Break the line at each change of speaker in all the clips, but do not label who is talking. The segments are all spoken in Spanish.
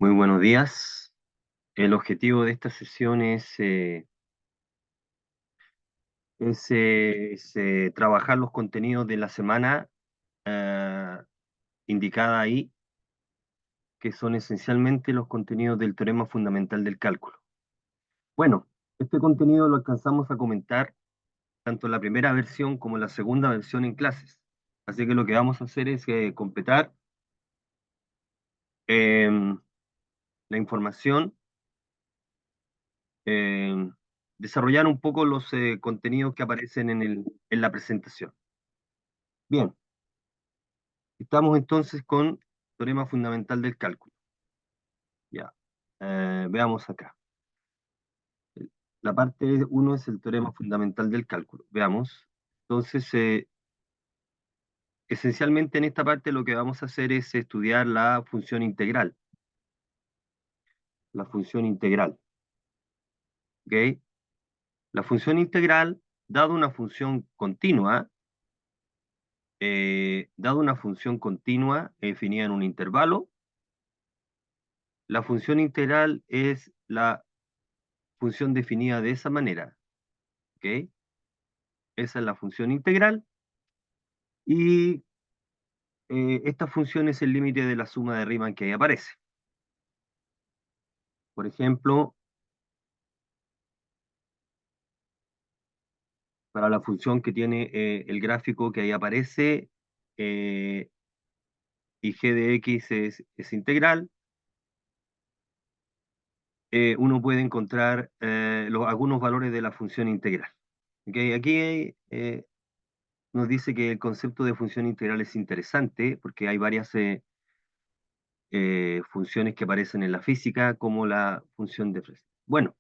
Muy buenos días. El objetivo de esta sesión es trabajar los contenidos de la semana eh, indicada ahí, que son esencialmente los contenidos del teorema fundamental del cálculo. Bueno, este contenido lo alcanzamos a comentar tanto en la primera versión como en la segunda versión en clases. Así que lo que vamos a hacer es completar em, la información, em, desarrollar un poco los contenidos que aparecen en la presentación. Bien, estamos entonces con teorema fundamental del cálculo. Ya, veamos acá. La parte uno es el teorema fundamental del cálculo. Veamos. Entonces, esencialmente en esta parte lo que vamos a hacer es estudiar la función integral. La función integral. ¿Ok? La función integral, dado una función continua definida en un intervalo, la función integral es la función definida de esa manera. ¿Ok? Esa es la función integral. Y esta función es el límite de la suma de Riemann que ahí aparece. Por ejemplo, para la función que tiene el gráfico que ahí aparece, eh, y g de x es integral, uno puede encontrar algunos valores de la función integral. ¿Okay? Aquí nos dice que el concepto de función integral es interesante porque hay varias funciones que aparecen en la física, como la función de Freset. Bueno,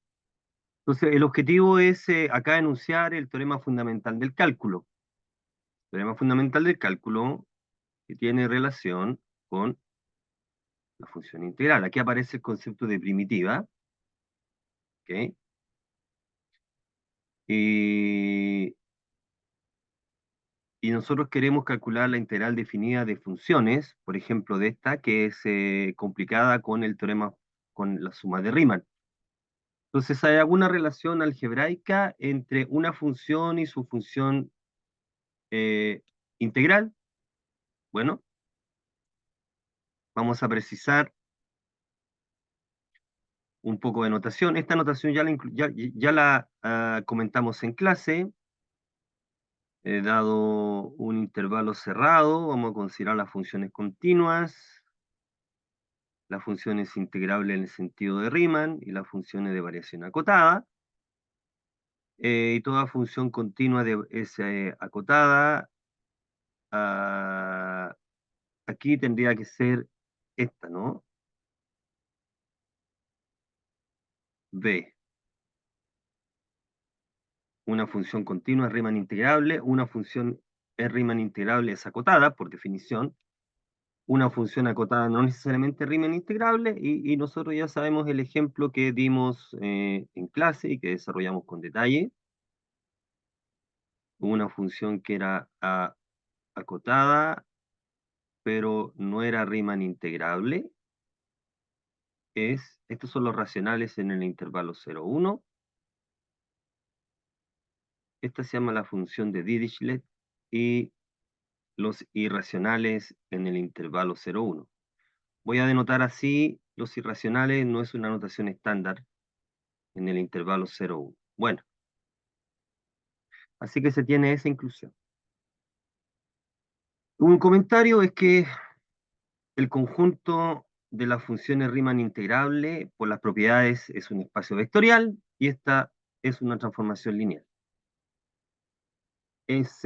entonces el objetivo es acá enunciar el teorema fundamental del cálculo. El teorema fundamental del cálculo que tiene relación con la función integral. Aquí aparece el concepto de primitiva, ¿ok? Y, y nosotros queremos calcular la integral definida de funciones, por ejemplo, de esta, que es complicada con el teorema, con la suma de Riemann. Entonces, ¿hay alguna relación algebraica entre una función y su función eh, integral? Bueno, vamos a precisar un poco de notación. Esta notación ya la comentamos en clase. Dado un intervalo cerrado, vamos a considerar las funciones continuas, las funciones integrables en el sentido de Riemann y las funciones de variación acotada. Y toda función continua es acotada. ah, Aquí tendría que ser esta, ¿no? B. Una función continua es Riemann integrable, una función es Riemann integrable es acotada, por definición. Una función acotada no necesariamente Riemann integrable, y nosotros ya sabemos el ejemplo que dimos en clase y que desarrollamos con detalle. Una función que era acotada, pero no era Riemann integrable, estos son los racionales en el intervalo 0,1. Esta se llama la función de Dirichlet, y los irracionales en el intervalo 0,1. Voy a denotar así los irracionales, no es una notación estándar en el intervalo 0,1. Bueno, así que se tiene esa inclusión. Un comentario es que el conjunto de las funciones Riemann integrable por las propiedades es un espacio vectorial y esta es una transformación lineal. Es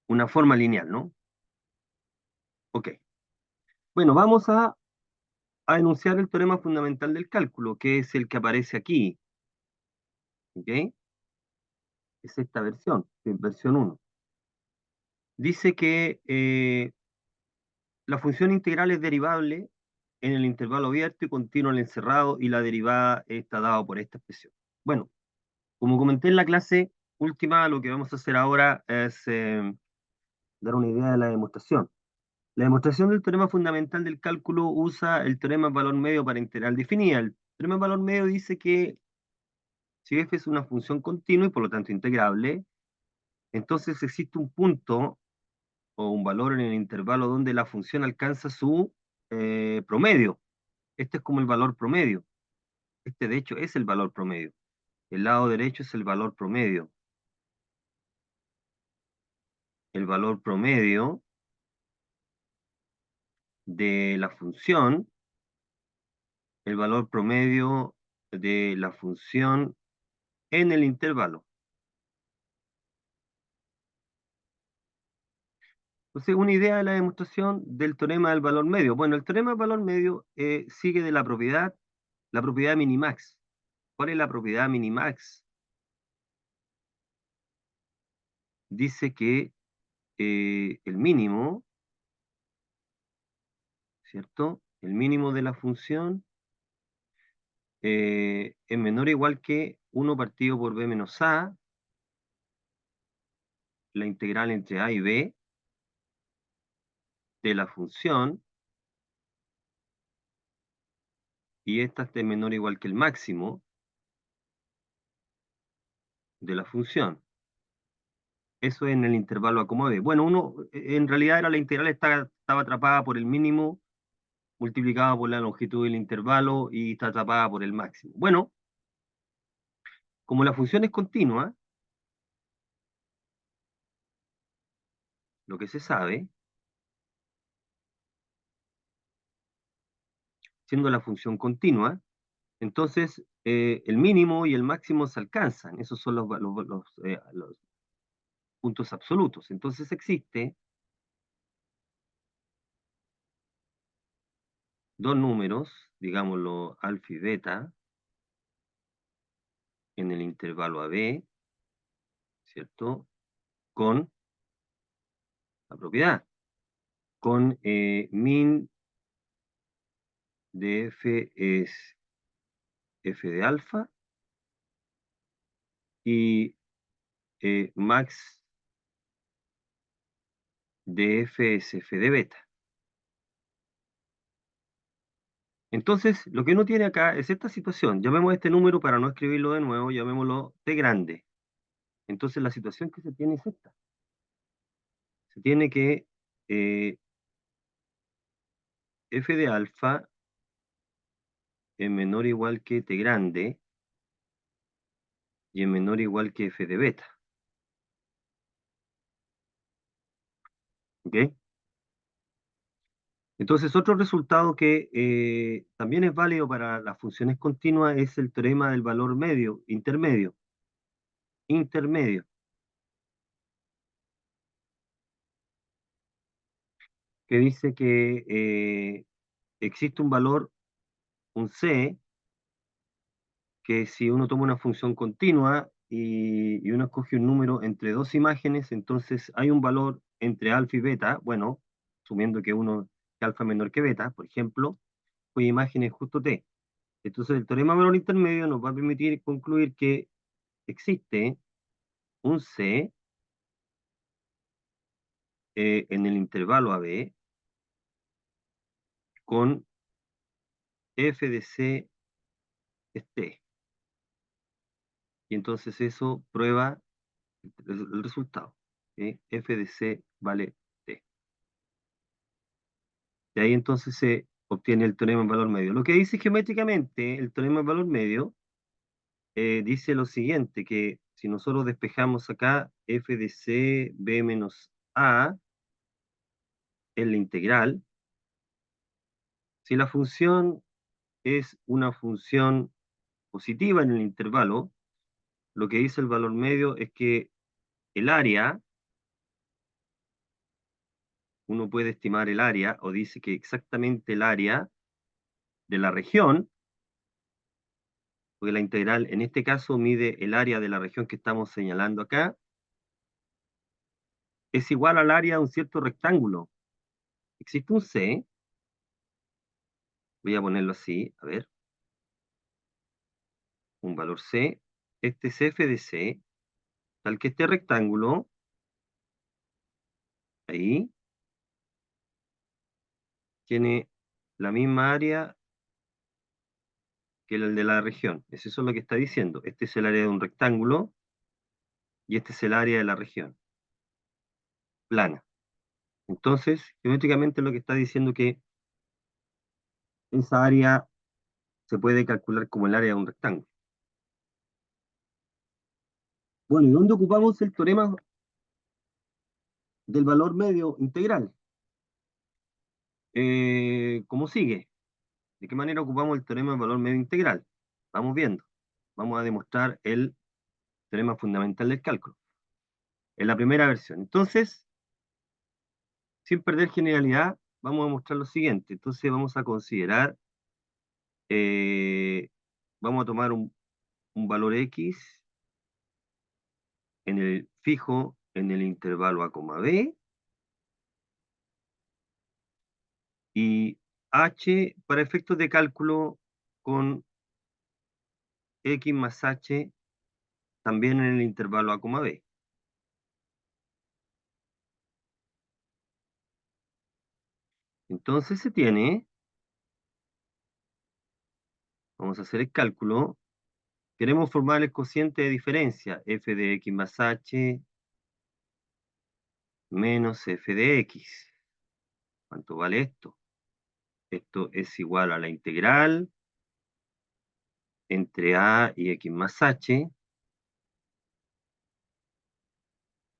una forma lineal, ¿no? Ok. Bueno, vamos a enunciar el teorema fundamental del cálculo, que es el que aparece aquí. ¿Ok? Es esta versión, es versión 1. Dice que la función integral es derivable en el intervalo abierto y continuo en el encerrado, y la derivada está dada por esta expresión. Bueno, como comenté en la clase última, lo que vamos a hacer ahora es dar una idea de la demostración. La demostración del teorema fundamental del cálculo usa el teorema valor medio para integral definida. El teorema valor medio dice que si f es una función continua y por lo tanto integrable, entonces existe un punto o un valor en el intervalo donde la función alcanza su promedio. Este es como el valor promedio. Este de hecho es el valor promedio. El lado derecho es el valor promedio. El valor promedio de la función, el valor promedio de la función en el intervalo. Entonces, una idea de la demostración del teorema del valor medio. Bueno, el teorema del valor medio sigue de la propiedad minimax. ¿Cuál es la propiedad minimax? Dice que el mínimo, ¿cierto? El mínimo de la función es menor o igual que 1 partido por b menos a, la integral entre a y b de la función, y esta es menor o igual que el máximo de la función. Eso en el intervalo a como b. Bueno, en realidad era la integral estaba atrapada por el mínimo multiplicado por la longitud del intervalo y está atrapada por el máximo. Bueno, como la función es continua, lo que se sabe, siendo la función continua, entonces el mínimo y el máximo se alcanzan. Esos son los puntos absolutos. Entonces existe dos números, digámoslo alfa y beta, en el intervalo AB, ¿cierto? Con la propiedad, con min de f es f de alfa y max de f es f de beta. Entonces, lo que uno tiene acá es esta situación. Llamemos este número para no escribirlo de nuevo, llamémoslo T grande. Entonces, la situación que se tiene es esta. Se tiene que eh, f de alfa es menor o igual que T grande y es menor o igual que f de beta. ¿Ok? Entonces, otro resultado que también es válido para las funciones continuas es el teorema del valor medio, intermedio, que dice que existe un valor, un c, que si uno toma una función continua y uno escoge un número entre dos imágenes, entonces hay un valor entre alfa y beta, bueno, asumiendo que alfa es menor que beta, por ejemplo, cuya imagen es justo t. Entonces el teorema valor intermedio nos va a permitir concluir que existe un C en el intervalo AB con f de C es t. Y entonces eso prueba el resultado. ¿Sí? F de C vale t. De ahí entonces se obtiene el teorema en valor medio. Lo que dice geométricamente el teorema en valor medio dice lo siguiente, que si nosotros despejamos acá f de C b menos a en la integral, si la función es una función positiva en el intervalo, lo que dice el valor medio es que el área, uno puede estimar el área, o dice que exactamente el área de la región, porque la integral en este caso mide el área de la región que estamos señalando acá, es igual al área de un cierto rectángulo. Existe un C, voy a ponerlo así, a ver, un valor C, este es f de C, tal que este rectángulo, ahí, tiene la misma área que el de la región. Es eso lo que está diciendo. Este es el área de un rectángulo y este es el área de la región plana. Entonces, geométricamente lo que está diciendo que esa área se puede calcular como el área de un rectángulo. Bueno, ¿y dónde ocupamos el teorema del valor medio integral? ¿Cómo sigue? ¿De qué manera ocupamos el teorema del valor medio integral? Vamos viendo. Vamos a demostrar el teorema fundamental del cálculo. En la primera versión. Entonces, sin perder generalidad, vamos a mostrar lo siguiente. Entonces vamos a considerar, eh, vamos a tomar un valor X en el fijo en el intervalo A, B, y H para efectos de cálculo con X más H también en el intervalo A, B. Entonces se tiene, vamos a hacer el cálculo, queremos formar el cociente de diferencia, f de x más h menos f de x. ¿Cuánto vale esto? Esto es igual a la integral entre a y x más h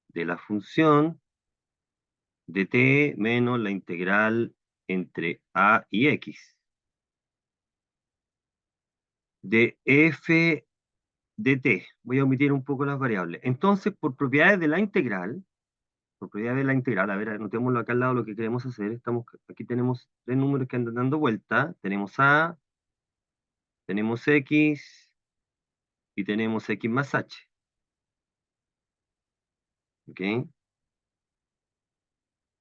de la función de t menos la integral entre a y x de f de t. Voy a omitir un poco las variables. Entonces, por propiedades de la integral, a ver, anotémoslo acá al lado lo que queremos hacer. Aquí tenemos tres números que andan dando vuelta. Tenemos a, tenemos x y tenemos x más h. ¿Ok?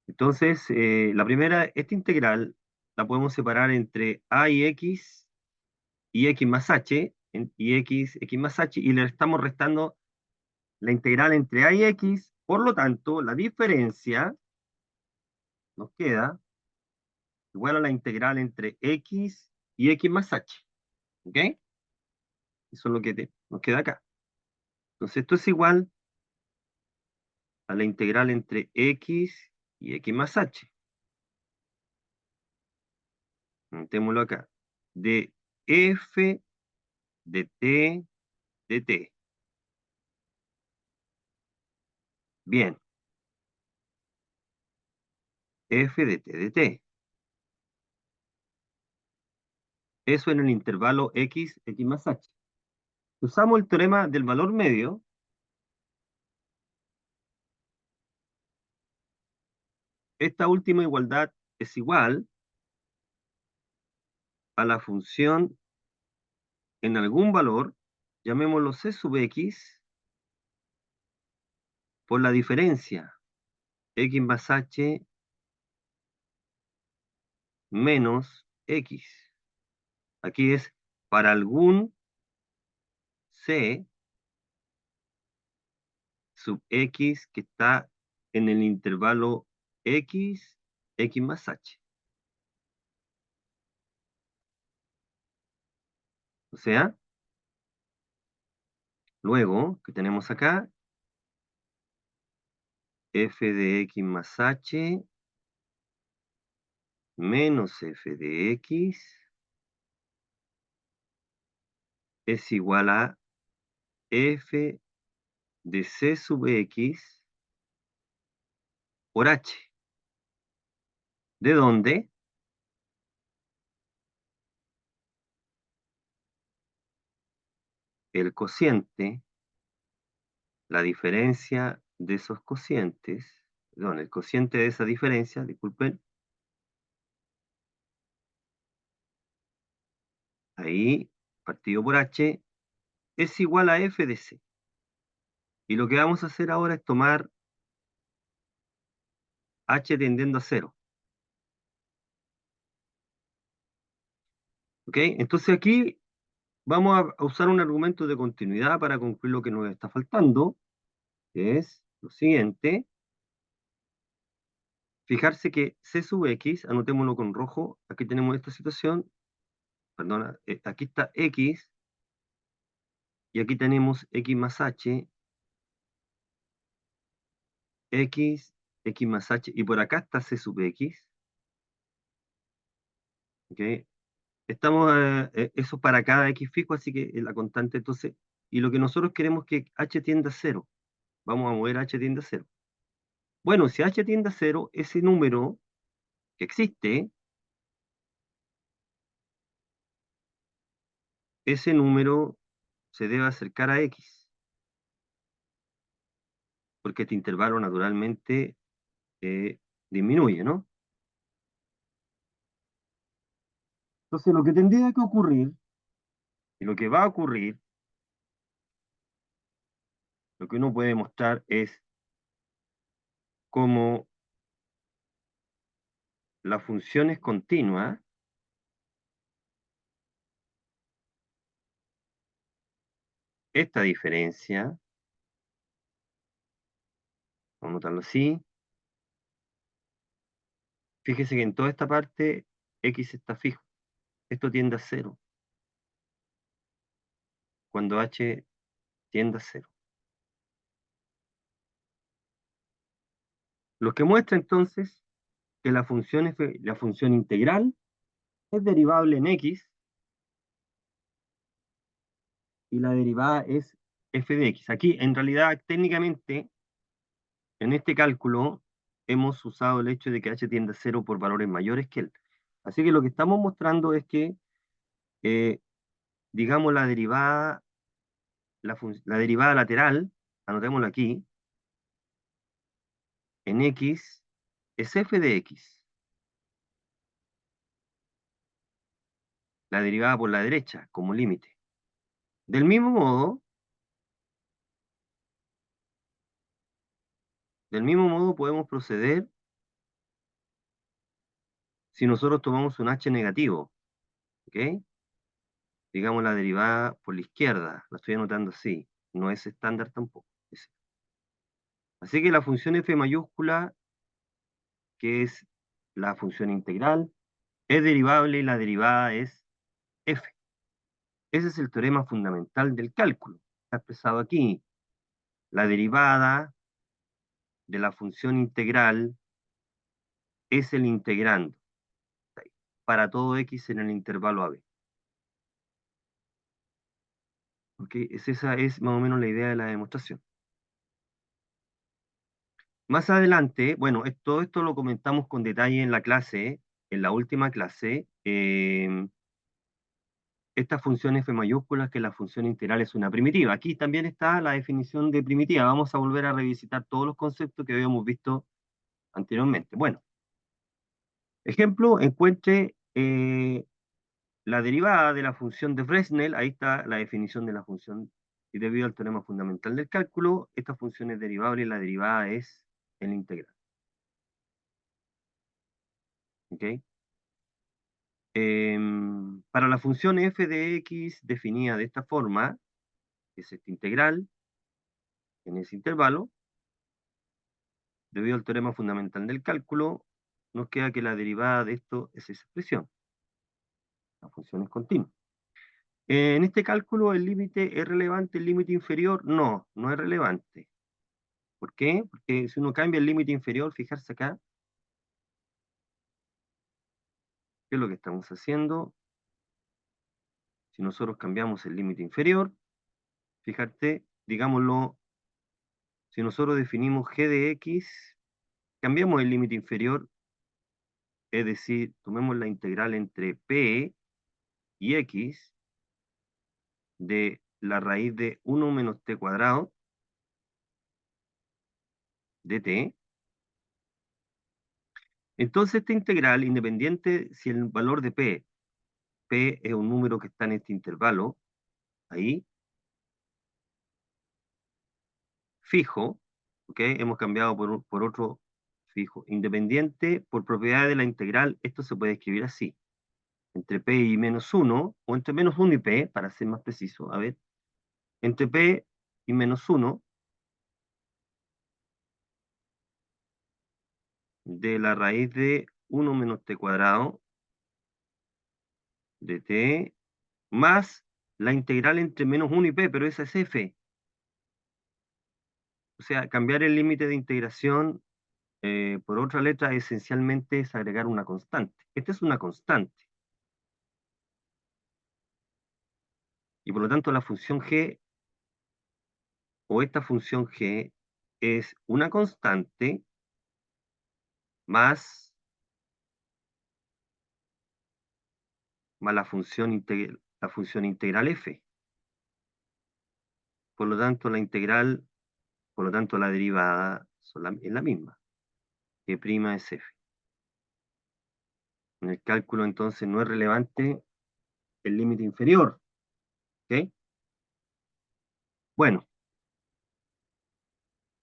Entonces, la primera, esta integral la podemos separar entre a y x más h, y x más h, y le estamos restando la integral entre a y x. Por lo tanto, la diferencia nos queda igual a la integral entre x y x más h. ¿Ok? Eso es lo que nos queda acá. Entonces esto es igual a la integral entre x y x más h. Notémoslo acá. De f de t de t. Bien, f de t de t. Eso en el intervalo x, x más h. Usamos el teorema del valor medio. Esta última igualdad es igual a la función en algún valor, llamémoslo c sub x, por la diferencia x más h menos x. Aquí es para algún c sub x que está en el intervalo x, x más h. O sea, luego que tenemos acá f de x más h menos f de x es igual a f de c sub x por h. ¿De dónde? El cociente, la diferencia de esos cocientes, perdón, el cociente de esa diferencia, disculpen, ahí, partido por h, es igual a f de c. Y lo que vamos a hacer ahora es tomar h tendiendo a cero. ¿Ok? Entonces aquí vamos a usar un argumento de continuidad para concluir lo que nos está faltando, que es lo siguiente. fijarse que C sub X, anotémoslo con rojo, aquí tenemos esta situación, perdona, aquí está X, y aquí tenemos X más H, X, X más H, y por acá está C sub X, ¿ok? Estamos, eso para cada X fijo, así que la constante entonces, y lo que nosotros queremos es que H tienda a cero, vamos a mover H tiende a cero. Bueno, si H tiende a cero, ese número que existe, ese número se debe acercar a X, porque este intervalo naturalmente disminuye, ¿no? Entonces, lo que tendría que ocurrir, y lo que va a ocurrir, lo que uno puede mostrar es cómo la función es continua, esta diferencia, vamos a notarlo así, fíjese que en toda esta parte X está fijo, esto tiende a cero, cuando H tiende a cero. Lo que muestra entonces que la función integral es derivable en X y la derivada es f de X. Aquí, en realidad, técnicamente, en este cálculo, hemos usado el hecho de que h tiende a cero por valores mayores que él. Así que lo que estamos mostrando es que, eh, digamos, la derivada lateral, anotémoslo aquí, en X, es f de X. La derivada por la derecha, como límite. Del mismo modo, podemos proceder si nosotros tomamos un h negativo, ¿ok? Digamos la derivada por la izquierda, la estoy anotando así, no es estándar tampoco. Así que la función f mayúscula, que es la función integral, es derivable y la derivada es f. Ese es el teorema fundamental del cálculo. Está expresado aquí. La derivada de la función integral es el integrando para todo x en el intervalo AB. ¿Ok? Esa es más o menos la idea de la demostración. Más adelante, bueno, todo esto lo comentamos con detalle en la clase, en la última clase. Esta función f mayúscula, que la función integral es una primitiva. Aquí también está la definición de primitiva. Vamos a volver a revisitar todos los conceptos que habíamos visto anteriormente. Bueno, ejemplo, encuentre la derivada de la función de Fresnel. Ahí está la definición de la función. Y debido al teorema fundamental del cálculo, esta función es derivable y la derivada es el integral. ¿Ok? Para la función f de x definida de esta forma, que es esta integral, en ese intervalo, debido al teorema fundamental del cálculo, nos queda que la derivada de esto es esa expresión. La función es continua. En este cálculo, ¿el límite es relevante, el límite inferior? No, no es relevante. ¿Por qué? Porque si uno cambia el límite inferior, fijarse acá, ¿qué es lo que estamos haciendo? Si nosotros cambiamos el límite inferior, fíjate, digámoslo, si nosotros definimos g de x, cambiamos el límite inferior, es decir, tomemos la integral entre p y x de la raíz de 1 menos t cuadrado de t. Entonces esta integral, independiente si el valor de p es un número que está en este intervalo, ahí, fijo, ¿ok? Hemos cambiado por otro fijo. Independiente, por propiedad de la integral, esto se puede escribir así. Entre p y menos 1, o entre menos 1 y p, para ser más preciso, a ver, entre p y menos 1, de la raíz de 1 menos t cuadrado de t más la integral entre menos 1 y p, pero esa es f. O sea, cambiar el límite de integración por otra letra esencialmente es agregar una constante. Esta es una constante. Y por lo tanto la función g, o esta función g, es una constante más, la función integral f. Por lo tanto, la integral, por lo tanto, la derivada es la misma. G' es f. En el cálculo, entonces, no es relevante el límite inferior. ¿Ok? Bueno,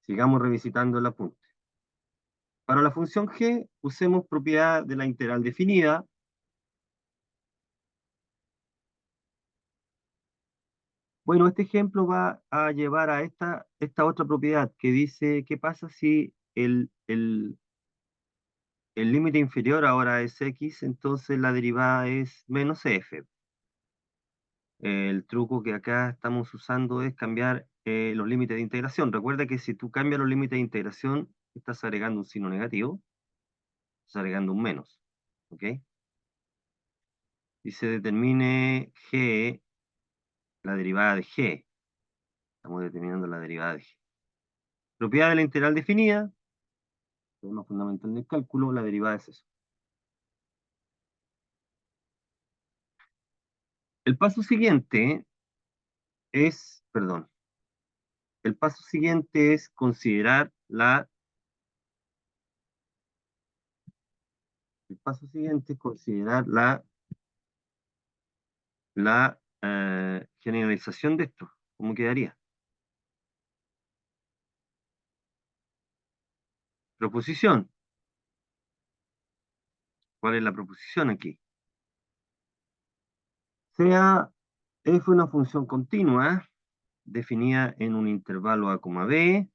sigamos revisitando el apunte. Para la función g, usemos propiedad de la integral definida. Bueno, este ejemplo va a llevar a esta otra propiedad que dice, ¿qué pasa si el límite inferior ahora es x, entonces la derivada es menos f? El truco que acá estamos usando es cambiar los límites de integración. Recuerda que si tú cambias los límites de integración, estás agregando un signo negativo, estás agregando un menos. ¿Ok? Y se determine g, la derivada de g. Estamos determinando la derivada de g. Propiedad de la integral definida, teorema fundamental del cálculo, la derivada es eso. El paso siguiente perdón, el paso siguiente es considerar el paso siguiente es considerar la generalización de esto. ¿Cómo quedaría? Proposición. ¿Cuál es la proposición aquí? Sea f una función continua definida en un intervalo a, b,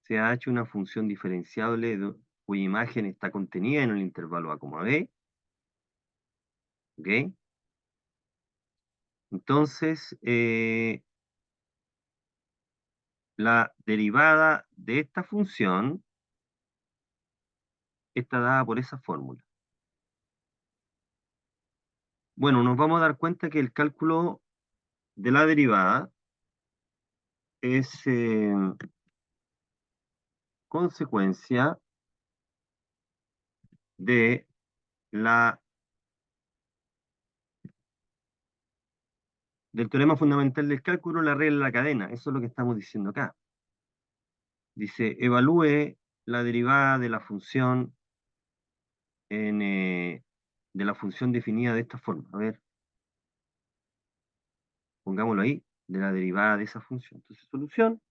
sea h una función diferenciable cuya imagen está contenida en el intervalo a, b. ¿Ok? Entonces, la derivada de esta función está dada por esa fórmula. Bueno, nos vamos a dar cuenta que el cálculo de la derivada es consecuencia de del teorema fundamental del cálculo, la regla de la cadena. Eso es lo que estamos diciendo acá. Dice, evalúe la derivada de la función de la función definida de esta forma. A ver, pongámoslo ahí, de la derivada de esa función. Entonces, solución.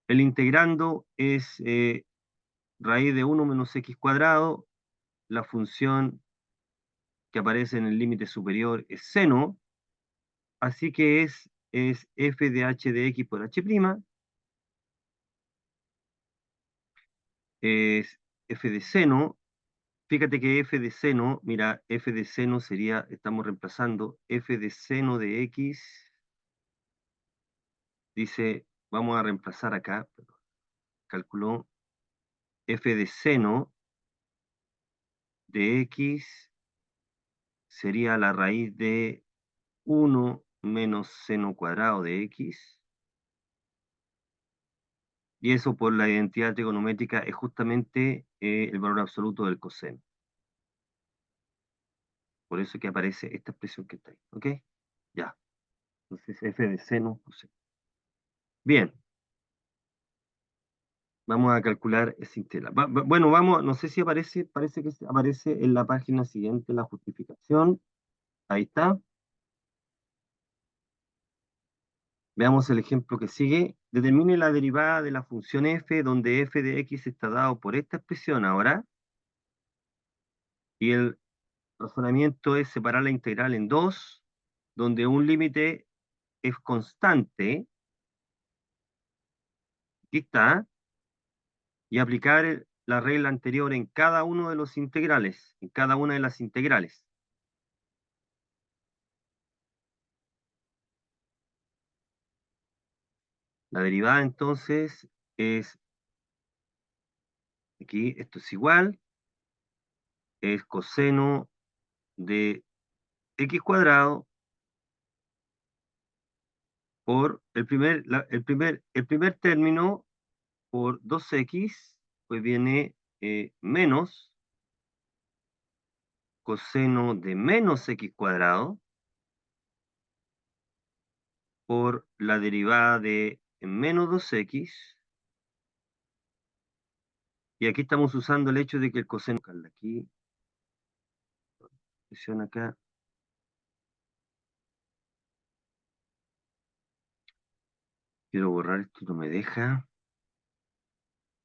El integrando es raíz de 1 menos x cuadrado. La función que aparece en el límite superior es seno. Así que es f de h de x por h', es f de seno. Fíjate que f de seno, mira, f de seno sería, estamos reemplazando f de seno de x, dice, vamos a reemplazar acá, perdón, calculó f de seno de x sería la raíz de 1 menos seno cuadrado de x, y eso por la identidad trigonométrica es justamente el valor absoluto del coseno. Por eso que aparece esta expresión que está ahí, ¿ok? Ya, entonces f de seno, coseno. Bien. Vamos a calcular esa integral. Bueno, vamos, no sé si aparece, parece que aparece en la página siguiente la justificación. Ahí está. Veamos el ejemplo que sigue. Determine la derivada de la función f, donde f de x está dado por esta expresión ahora. Y el razonamiento es separar la integral en dos, donde un límite es constante Aquí está. Y aplicar la regla anterior en cada uno de los integrales, en cada una de las integrales. La derivada entonces es, aquí esto es igual, es coseno de x cuadrado por el primer término por 2x, pues viene menos coseno de menos x cuadrado por la derivada de menos 2x. Y aquí estamos usando el hecho de que el coseno, aquí, presión acá, quiero borrar esto, no me deja.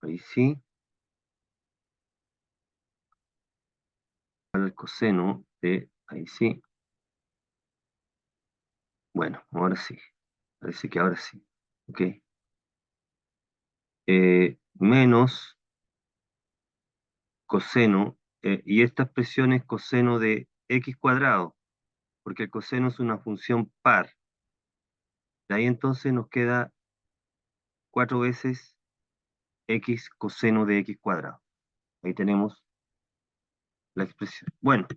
Ahí sí. El coseno de, ahí sí. Bueno, ahora sí. Parece que ahora sí. Ok. Menos coseno, y esta expresión es coseno de x cuadrado, porque el coseno es una función par. De ahí entonces nos queda 4 veces x coseno de x cuadrado. Ahí tenemos la expresión. Bueno,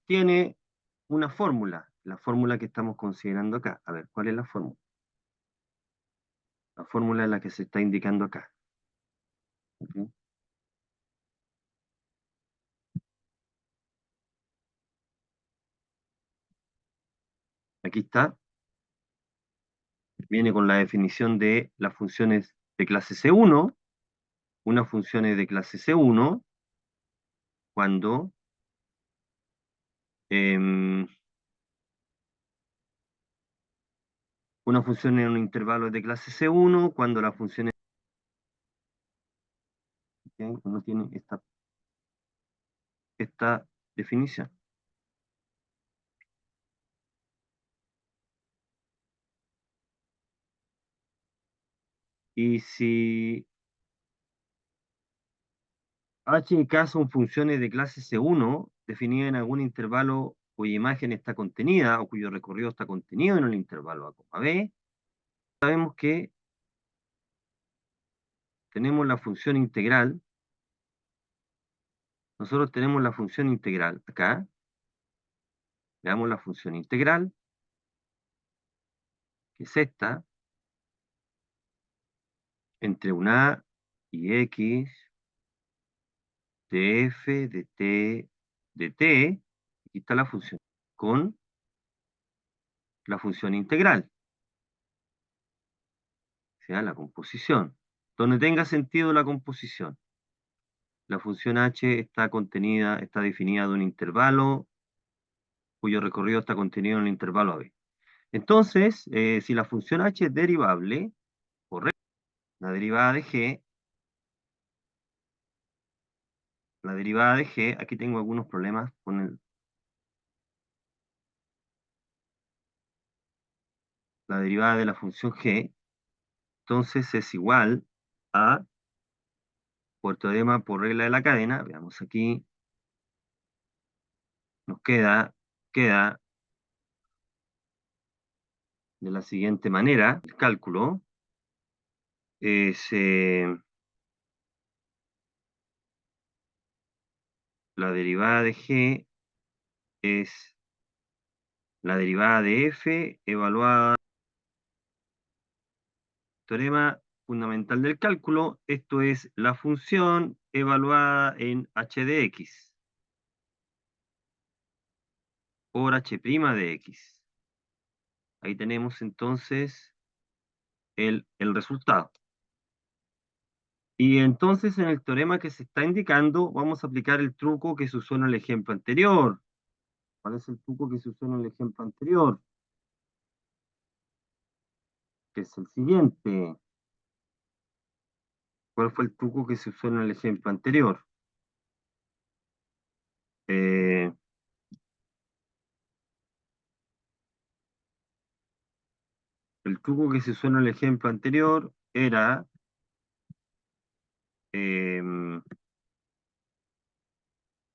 tiene una fórmula, la fórmula que estamos considerando acá. A ver, ¿cuál es la fórmula? La fórmula es la que se está indicando acá. ¿Ok? Aquí está, viene con la definición de las funciones de clase C1. Una función es de clase C1 cuando em, una función en un intervalo es de clase C1 cuando la función no tiene esta definición. Y si h y k son funciones de clase C1 definidas en algún intervalo cuya imagen está contenida o cuyo recorrido está contenido en el intervalo a, b, sabemos que tenemos la función integral. Nosotros tenemos la función integral acá. Veamos la función integral, que es esta, entre una a y x de f de t de t. Aquí está la función con la función integral, o sea, la composición. Donde tenga sentido la composición. La función h está contenida, está definida de un intervalo cuyo recorrido está contenido en el intervalo a b. Entonces, si la función h es derivable, correcto, la derivada de g, aquí tengo algunos problemas con la derivada de la función g, entonces es igual a, por teorema por regla de la cadena, veamos aquí, nos queda de la siguiente manera, el cálculo es la derivada de g es la derivada de f evaluada, teorema fundamental del cálculo, esto es la función evaluada en h de x por h' de x. Ahí tenemos entonces el resultado. Y entonces en el teorema que se está indicando vamos a aplicar el truco que se usó en el ejemplo anterior. ¿Cuál es el truco que se usó en el ejemplo anterior? Que es el siguiente. ¿Cuál fue el truco que se usó en el ejemplo anterior? Eh, el truco que se usó en el ejemplo anterior era em,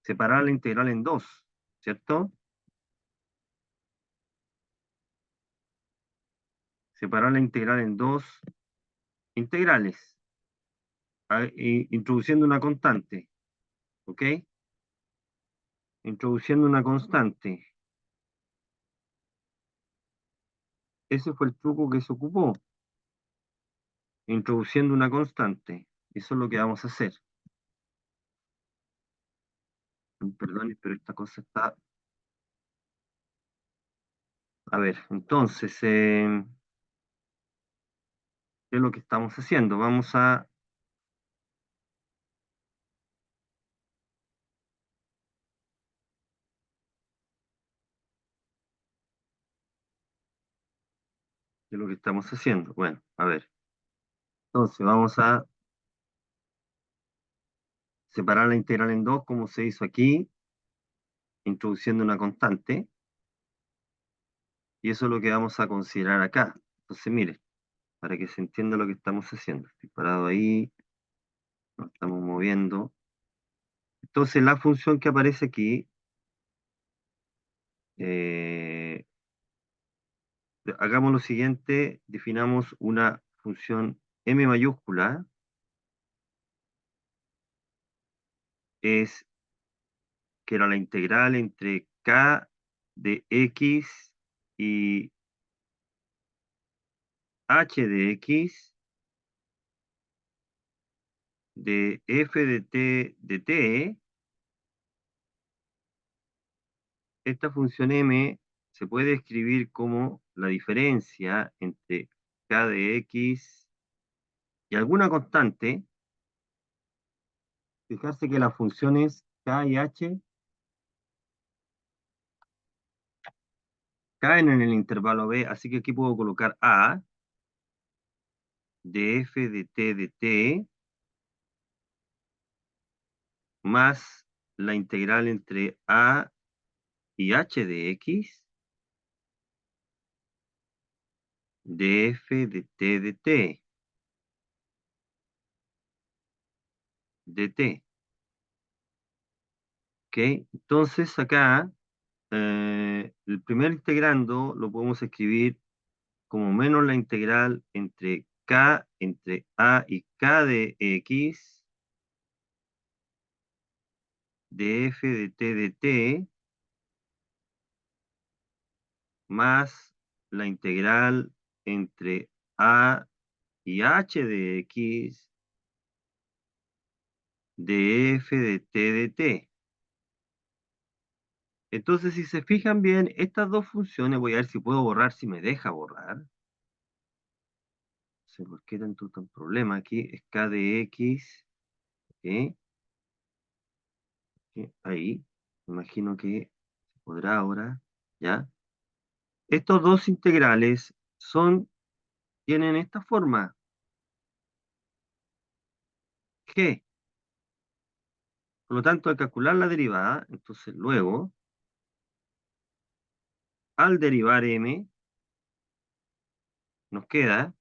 separar la integral en dos, ¿cierto? Separar la integral en dos integrales, introduciendo una constante, ¿ok? Introduciendo una constante. Ese fue el truco que se ocupó, introduciendo una constante. Eso es lo que vamos a hacer. Perdón, pero esta cosa está... A ver, entonces, ¿qué es lo que estamos haciendo? Vamos a... ¿Qué es lo que estamos haciendo? Bueno, a ver. Entonces, vamos a separar la integral en dos, como se hizo aquí, introduciendo una constante. Y eso es lo que vamos a considerar acá. Entonces, mire, para que se entienda lo que estamos haciendo. Estoy parado ahí, nos estamos moviendo. Entonces, la función que aparece aquí, eh, hagamos lo siguiente, definamos una función m mayúscula, es que era la integral entre k de x y h de x de f de t de t. Esta función m se puede escribir como la diferencia entre k de x y alguna constante. Fijarse que las funciones k y h caen en el intervalo b, así que aquí puedo colocar a de f de t de t más la integral entre a y h de x de f de t de t de t. ¿Ok? Entonces acá el primer integrando lo podemos escribir como menos la integral entre k, entre a y k de x, de f de t de t, más la integral entre a y h de x, de f de t de t. Entonces, si se fijan bien, estas dos funciones, voy a ver si puedo borrar, si me deja borrar. No sé por qué tanto problema aquí, es k de x, ¿ok? Ahí, me imagino que se podrá ahora, ¿ya? Estos dos integrales tienen esta forma, g. Por lo tanto, al calcular la derivada, entonces luego, al derivar m, nos queda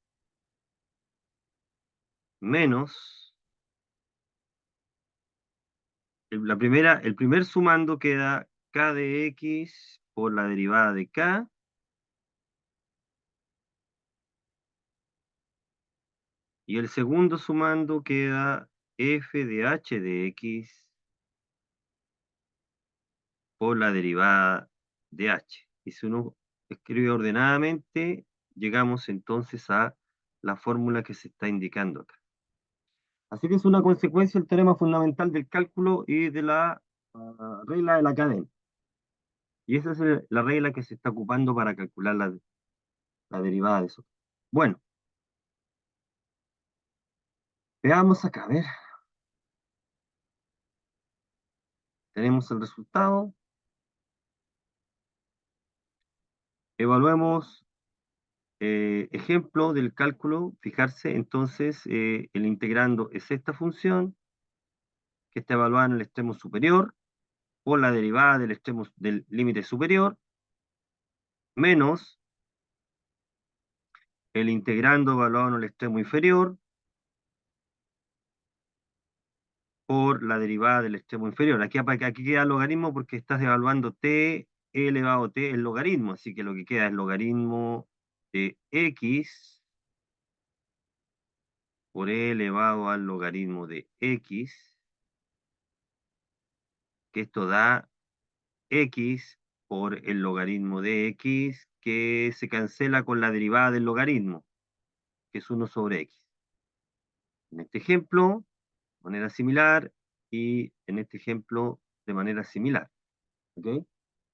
menos, el primer sumando queda k de x por la derivada de k, y el segundo sumando queda f de h de x por la derivada de h. Y si uno escribe ordenadamente, llegamos entonces a la fórmula que se está indicando acá. Así que es una consecuencia del teorema fundamental del cálculo y de la regla de la cadena. Y esa es la regla que se está ocupando para calcular la derivada de eso. Bueno, veamos acá, a ver. Tenemos el resultado. Evaluemos ejemplo del cálculo. Fijarse, entonces, el integrando es esta función que está evaluada en el extremo superior. por la derivada del extremo del límite superior, menos el integrando evaluado en el extremo inferior, por la derivada del extremo inferior. Aquí queda el logaritmo porque estás evaluando t elevado a t el logaritmo, así que lo que queda es logaritmo de x por e elevado al logaritmo de x, que esto da x por el logaritmo de x, que se cancela con la derivada del logaritmo, que es 1 sobre x. En este ejemplo, de manera similar, y en este ejemplo, de manera similar. ¿Ok?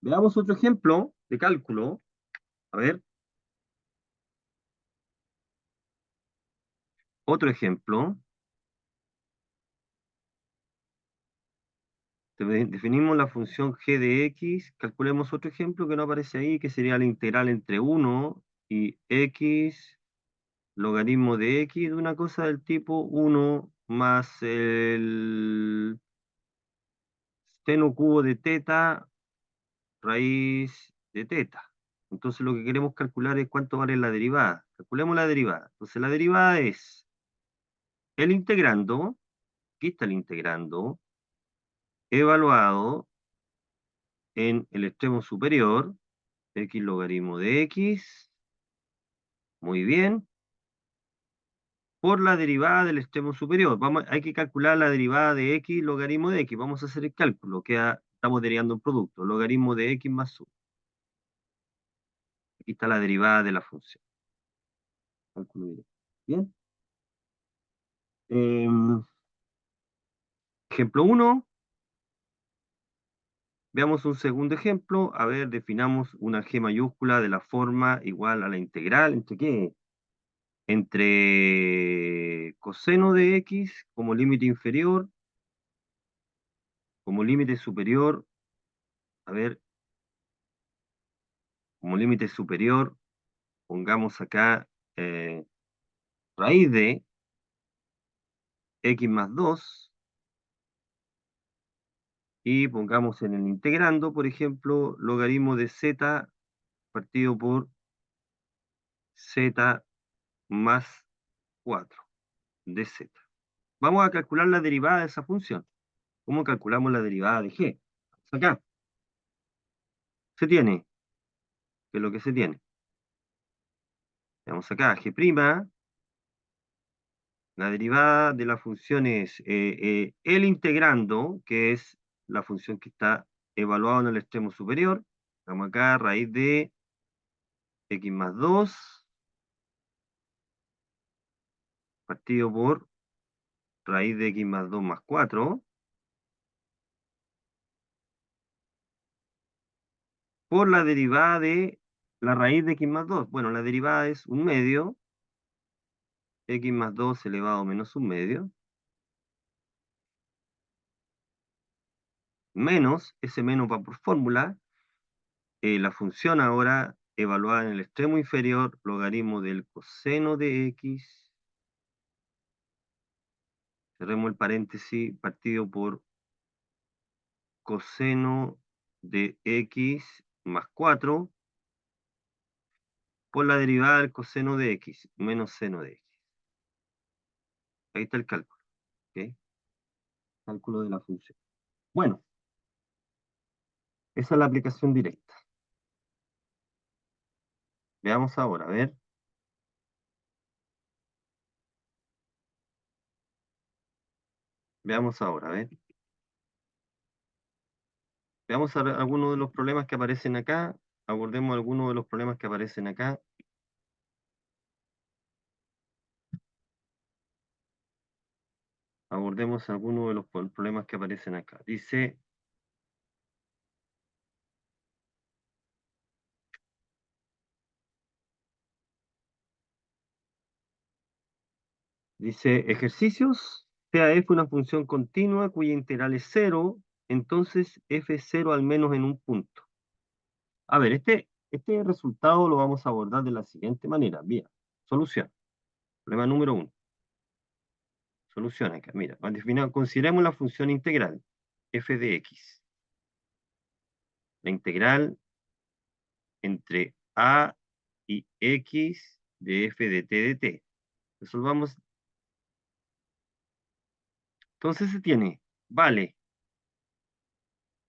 Veamos otro ejemplo de cálculo. A ver, otro ejemplo. Definimos la función g de x. Calculemos otro ejemplo que no aparece ahí, que sería la integral entre 1 y x, logaritmo de x, de una cosa del tipo 1 más el seno cubo de teta raíz de teta. Entonces lo que queremos calcular es cuánto vale la derivada. Calculemos la derivada. Entonces la derivada es el integrando, aquí está el integrando, evaluado en el extremo superior, x logaritmo de x, muy bien, por la derivada del extremo superior. Hay que calcular la derivada de x logaritmo de x. Vamos a hacer el cálculo, estamos derivando un producto, logaritmo de x más 1. Aquí está la derivada de la función. Cálculo directo. Bien. Em, ejemplo 1. Veamos un segundo ejemplo. A ver, definamos una g mayúscula de la forma igual a la integral. ¿Entre qué? Entre coseno de x como límite inferior, como límite superior, a ver, como límite superior, pongamos acá raíz de x más 2, y pongamos en el integrando, por ejemplo, logaritmo de z partido por z más 4 de z. Vamos a calcular la derivada de esa función. ¿Cómo calculamos la derivada de g? Acá se tiene, que es lo que se tiene. Veamos acá, g', la derivada de la función es el integrando, que es la función que está evaluada en el extremo superior. Vamos acá, raíz de x más 2, partido por raíz de x más 2 más 4, por la derivada de la raíz de x más 2. Bueno, la derivada es un medio, x más 2 elevado a menos un medio, menos, ese menos va por fórmula, la función ahora evaluada en el extremo inferior, logaritmo del coseno de x, cerremos el paréntesis, partido por coseno de x más 4, por la derivada del coseno de x, menos seno de x. Ahí está el cálculo, ¿ok? Cálculo de la función. Bueno, esa es la aplicación directa. Veamos ahora, a ver. Veamos ahora, a ver. Veamos algunos de los problemas que aparecen acá. Abordemos algunos de los problemas que aparecen acá. Abordemos algunos de los problemas que aparecen acá. Dice ejercicios. Sea f una función continua cuya integral es cero, entonces f es cero al menos en un punto. A ver, este resultado lo vamos a abordar de la siguiente manera. Bien, solución. Problema número 1. Solución acá. Mira, consideremos la función integral f de x. La integral entre a y x de f de t de t. Resolvamos. Entonces se tiene, vale,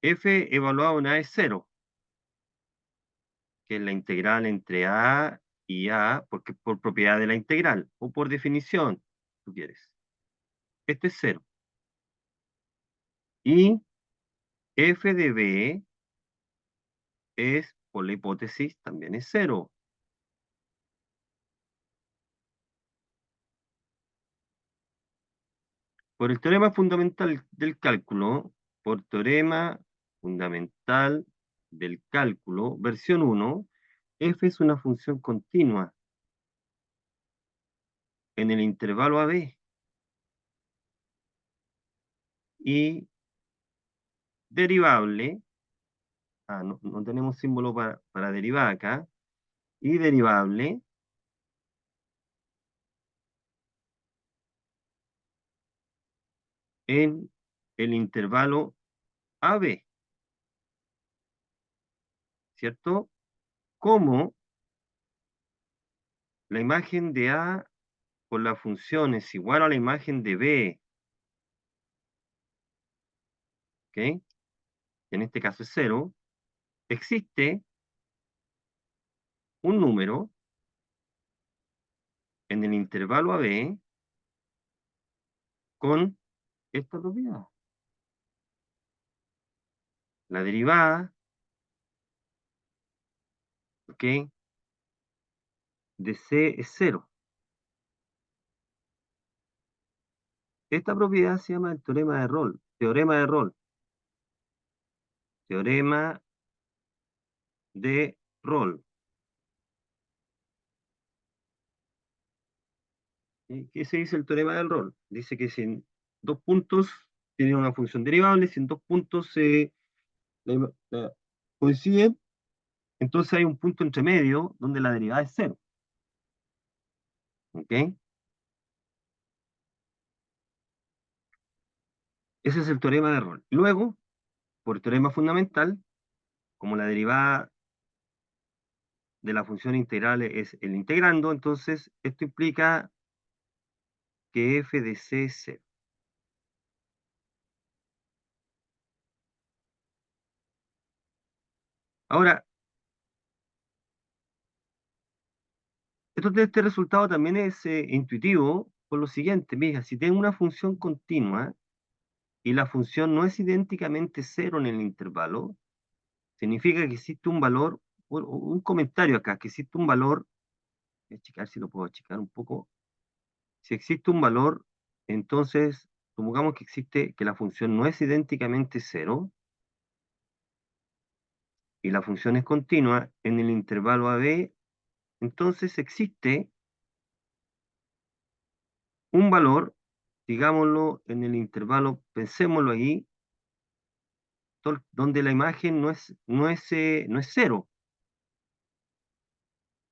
f evaluado en a es 0, que es la integral entre a y a, porque por propiedad de la integral, o por definición, tú quieres. Este es 0. Y f de b es, por la hipótesis, también es 0. Por el teorema fundamental del cálculo, por teorema fundamental del cálculo, versión 1, f es una función continua en el intervalo AB y derivable, no tenemos símbolo para derivar acá, y derivable en el intervalo AB, ¿cierto? Como la imagen de A por la función es igual a la imagen de B, ¿ok? En este caso es 0, existe un número en el intervalo AB con esta propiedad. La derivada, ¿ok? De C es 0. Esta propiedad se llama el teorema de Rolle, teorema de Rolle, teorema de Rolle. ¿Qué se dice el teorema del Rolle? Dice que si en dos puntos tienen una función derivable, si en dos puntos coinciden, entonces hay un punto entre medio donde la derivada es 0. ¿Ok? Ese es el teorema de Rolle. Luego, por teorema fundamental, como la derivada de la función integral es el integrando, entonces esto implica que f de c es 0. Ahora, este resultado también es intuitivo por lo siguiente, mira, si tengo una función continua y la función no es idénticamente 0 en el intervalo, significa que existe un valor, un comentario acá, que existe un valor, voy a checar si lo puedo achicar un poco, si existe un valor, entonces, supongamos que existe, que la función no es idénticamente 0, y la función es continua en el intervalo AB, entonces existe un valor, digámoslo, en el intervalo, pensémoslo ahí, donde la imagen no es 0.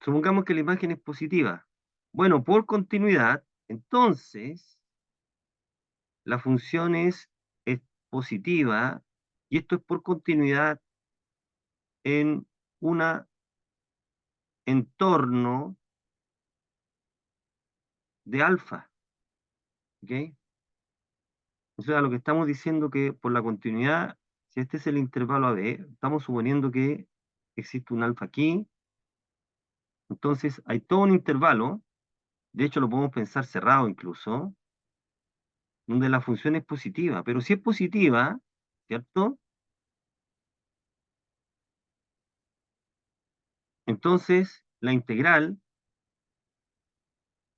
Supongamos que la imagen es positiva. Bueno, por continuidad, entonces, la función es positiva, y esto es por continuidad en un entorno de alfa. ¿Ok? O sea, lo que estamos diciendo que por la continuidad, si este es el intervalo AB, estamos suponiendo que existe un alfa aquí, entonces hay todo un intervalo, de hecho lo podemos pensar cerrado incluso, donde la función es positiva, pero si es positiva, ¿cierto? Entonces la integral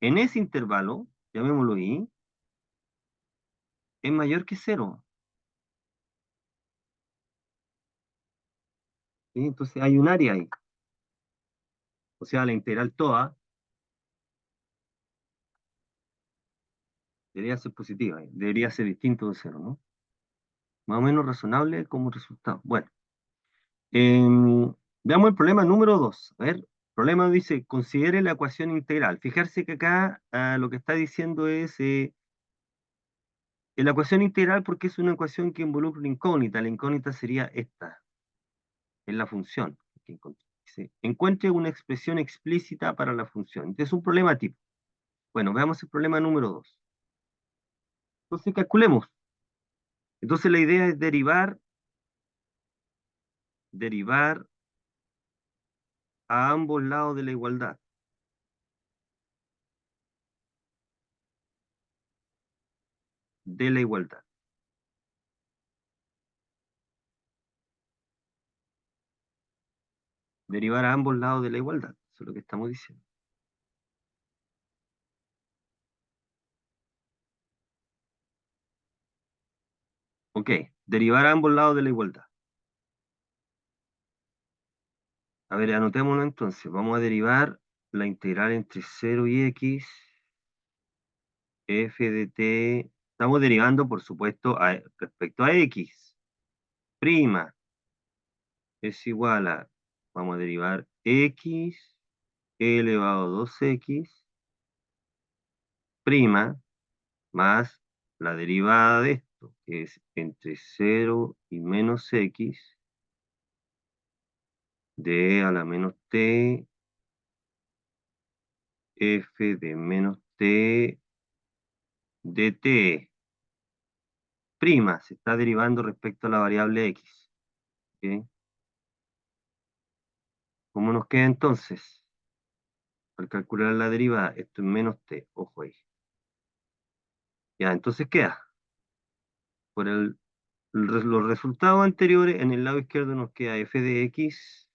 en ese intervalo, llamémoslo I, es mayor que 0. ¿Sí? Entonces hay un área ahí, o sea, la integral toda debería ser positiva, debería ser distinto de 0, ¿no? Más o menos razonable como resultado. Bueno, veamos el problema número 2. A ver, el problema dice, considere la ecuación integral. Fijarse que acá lo que está diciendo es la ecuación integral porque es una ecuación que involucra una incógnita. La incógnita sería esta. es la función que encontré. Dice, encuentre una expresión explícita para la función. Este es un problema tipo. Bueno, veamos el problema número 2. Entonces calculemos. Entonces la idea es derivar a ambos lados de la igualdad. De la igualdad. Derivar a ambos lados de la igualdad. Eso es lo que estamos diciendo. Ok, derivar a ambos lados de la igualdad. A ver, anotémoslo entonces. Vamos a derivar la integral entre 0 y x, f de t. Estamos derivando, por supuesto, respecto a x. Prima es igual a, vamos a derivar x elevado a 2x, prima, más la derivada de esto, que es entre 0 y menos x, de a la menos t, f de menos t, dt. Prima, se está derivando respecto a la variable x. ¿Ok? ¿Cómo nos queda entonces? Al calcular la derivada, esto es menos t, ojo ahí. Ya, entonces queda. Por los resultados anteriores, en el lado izquierdo nos queda f de x,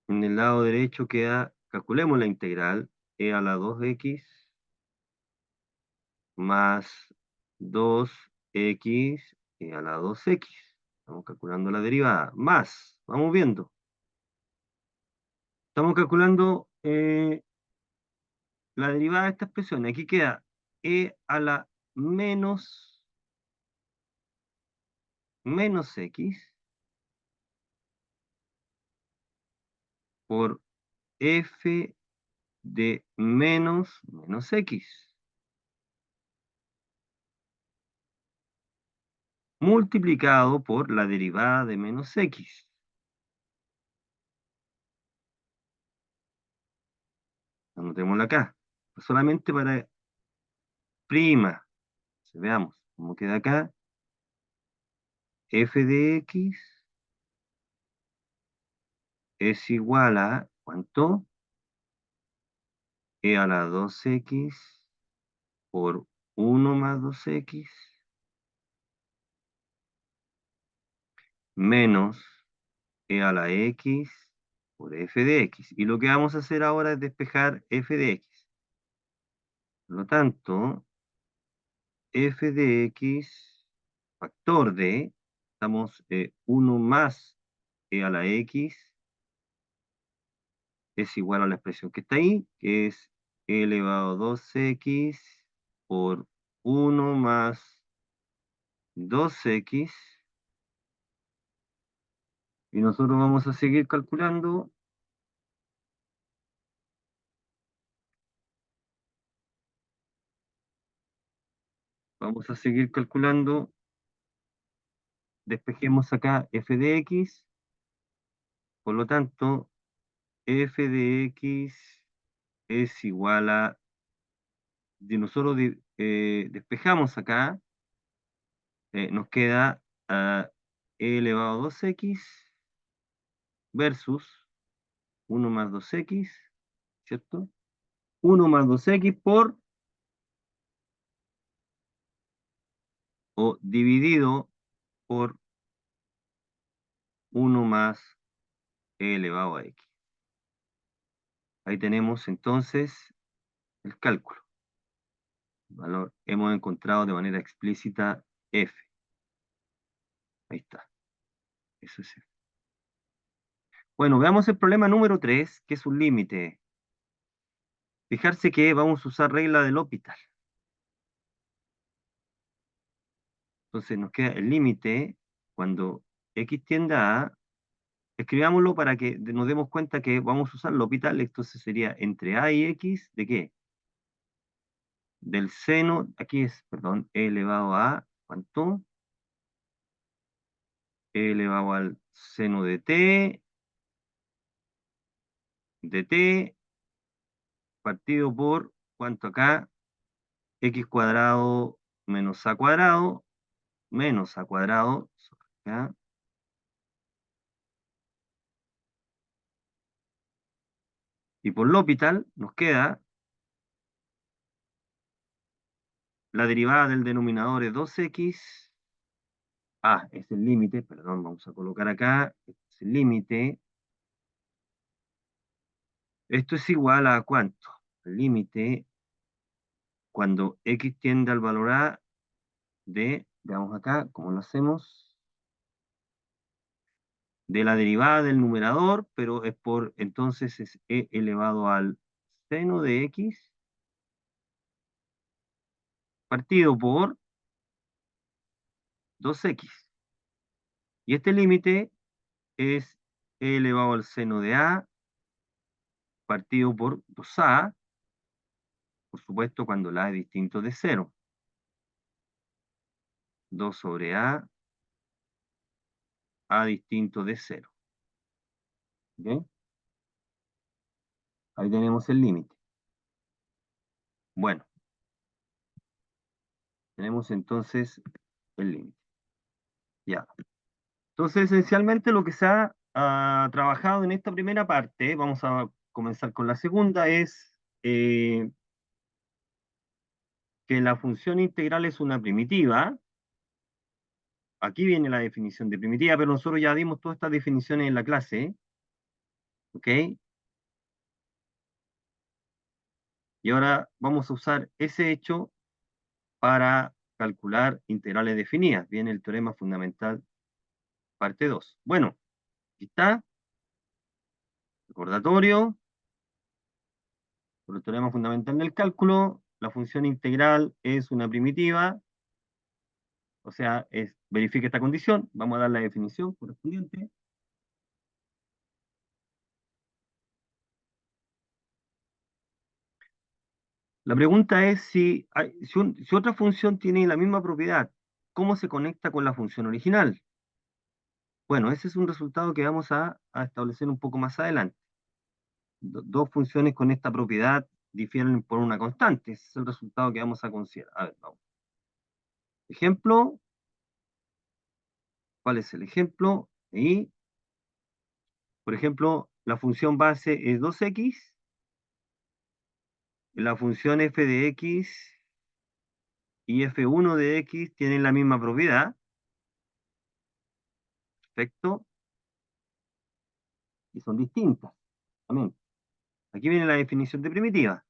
en el lado derecho queda, calculemos la integral, e a la 2x más 2x e a la 2x. Estamos calculando la derivada, más, vamos viendo. Estamos calculando la derivada de esta expresión. Aquí queda e a la menos x por f de menos x, multiplicado por la derivada de menos x. Anotémosla acá, solamente para prima. Veamos cómo queda acá. F de x es igual a, ¿cuánto? E a la 2x por 1 más 2x menos e a la x por f de x. Y lo que vamos a hacer ahora es despejar f de x. Por lo tanto, f de x, factor de, estamos 1 más e a la x, es igual a la expresión que está ahí, que es e elevado a 2x por 1 más 2x, y nosotros vamos a seguir calculando, vamos a seguir calculando, despejemos acá f de x, por lo tanto, f de x es igual a, de nosotros despejamos acá, nos queda e elevado a 2x versus 1 más 2x, ¿cierto? 1 más 2x por, o dividido por 1 más e elevado a x. Ahí tenemos entonces el cálculo. El valor, hemos encontrado de manera explícita f. Ahí está. Eso es. Bueno, veamos el problema número 3, que es un límite. Fijarse que vamos a usar regla del L'Hopital. Entonces nos queda el límite cuando x tiende a A, escribámoslo para que nos demos cuenta que vamos a usar L'Hopital, entonces sería entre a y x, ¿de qué? Del seno, aquí es, perdón, e elevado a, ¿cuánto? e elevado al seno de t, partido por, ¿cuánto acá? X cuadrado menos a cuadrado, ¿ya? Y por L'Hopital nos queda la derivada del denominador es 2x. Es el límite, perdón, vamos a colocar acá, este es el límite. Esto es igual a ¿cuánto? El límite cuando x tiende al valor a de, veamos acá, ¿cómo lo hacemos? De la derivada del numerador, pero es por, entonces es e elevado al seno de x partido por 2x. Y este límite es e elevado al seno de a partido por 2a, por supuesto cuando la a es distinto de 0. 2 sobre a distinto de 0. ¿Ok? Ahí tenemos el límite. Bueno, tenemos entonces el límite. Ya. Entonces, esencialmente lo que se ha trabajado en esta primera parte, vamos a comenzar con la segunda, es que la función integral es una primitiva. Aquí viene la definición de primitiva, pero nosotros ya dimos todas estas definiciones en la clase, ¿ok? Y ahora vamos a usar ese hecho para calcular integrales definidas. Viene el teorema fundamental, parte 2. Bueno, aquí está, recordatorio, por el teorema fundamental del cálculo, la función integral es una primitiva, o sea, verifica esta condición, vamos a dar la definición correspondiente. La pregunta es si otra función tiene la misma propiedad, ¿cómo se conecta con la función original? Bueno, ese es un resultado que vamos a establecer un poco más adelante. Dos funciones con esta propiedad difieren por una constante. Ese es el resultado que vamos a considerar. A ver, vamos. Ejemplo. ¿Cuál es el ejemplo? Y, por ejemplo, la función base es 2x. La función f de x y f1 de x tienen la misma propiedad. Perfecto. Y son distintas. También. Aquí viene la definición de primitiva.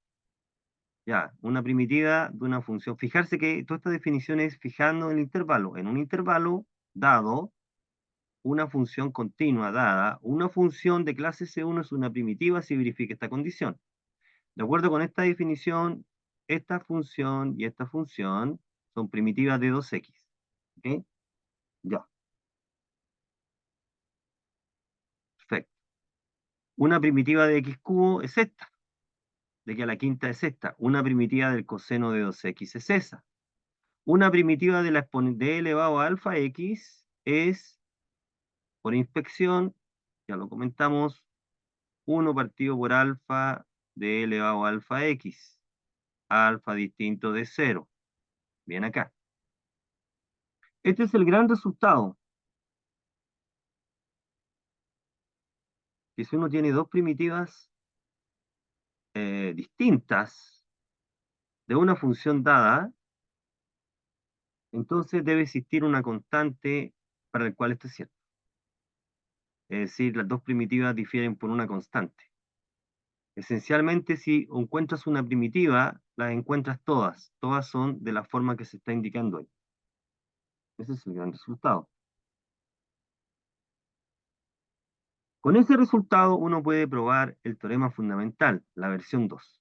Ya, una primitiva de una función. Fijarse que toda esta definición es fijando el intervalo. En un intervalo dado, una función continua dada, una función de clase C1 es una primitiva si verifica esta condición. De acuerdo con esta definición, esta función y esta función son primitivas de 2x. ¿Ok? Ya, perfecto. Una primitiva de x cubo es esta, de que a la quinta es esta. Una primitiva del coseno de 2x es esa. Una primitiva de la de elevado a alfa x es, por inspección, ya lo comentamos, 1 partido por alfa de elevado a alfa x. Alfa distinto de 0. Bien acá. Este es el gran resultado. Que si uno tiene dos primitivas distintas de una función dada, entonces debe existir una constante para el cual esto es cierto. Es decir, las dos primitivas difieren por una constante. Esencialmente, si encuentras una primitiva, las encuentras todas. Todas son de la forma que se está indicando ahí. Ese es el gran resultado. Con ese resultado uno puede probar el teorema fundamental, la versión 2.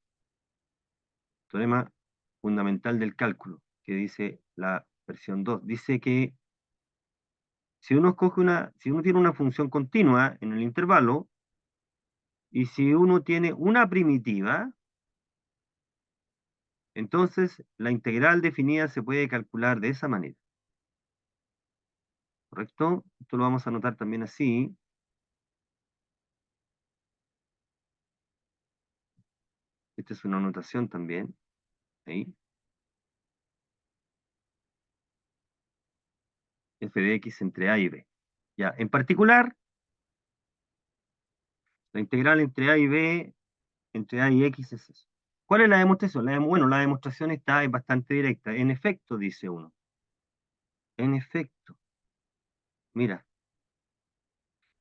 Teorema fundamental del cálculo, que dice la versión 2. Dice que si uno tiene una función continua en el intervalo, y si uno tiene una primitiva, entonces la integral definida se puede calcular de esa manera. ¿correcto? Esto lo vamos a anotar también así. Esta es una anotación también. Ahí. F de X entre A y B. Ya, en particular, la integral entre A y B, entre A y X es eso. ¿Cuál es la demostración? Bueno, la demostración es bastante directa. En efecto, dice uno. En efecto. Mira,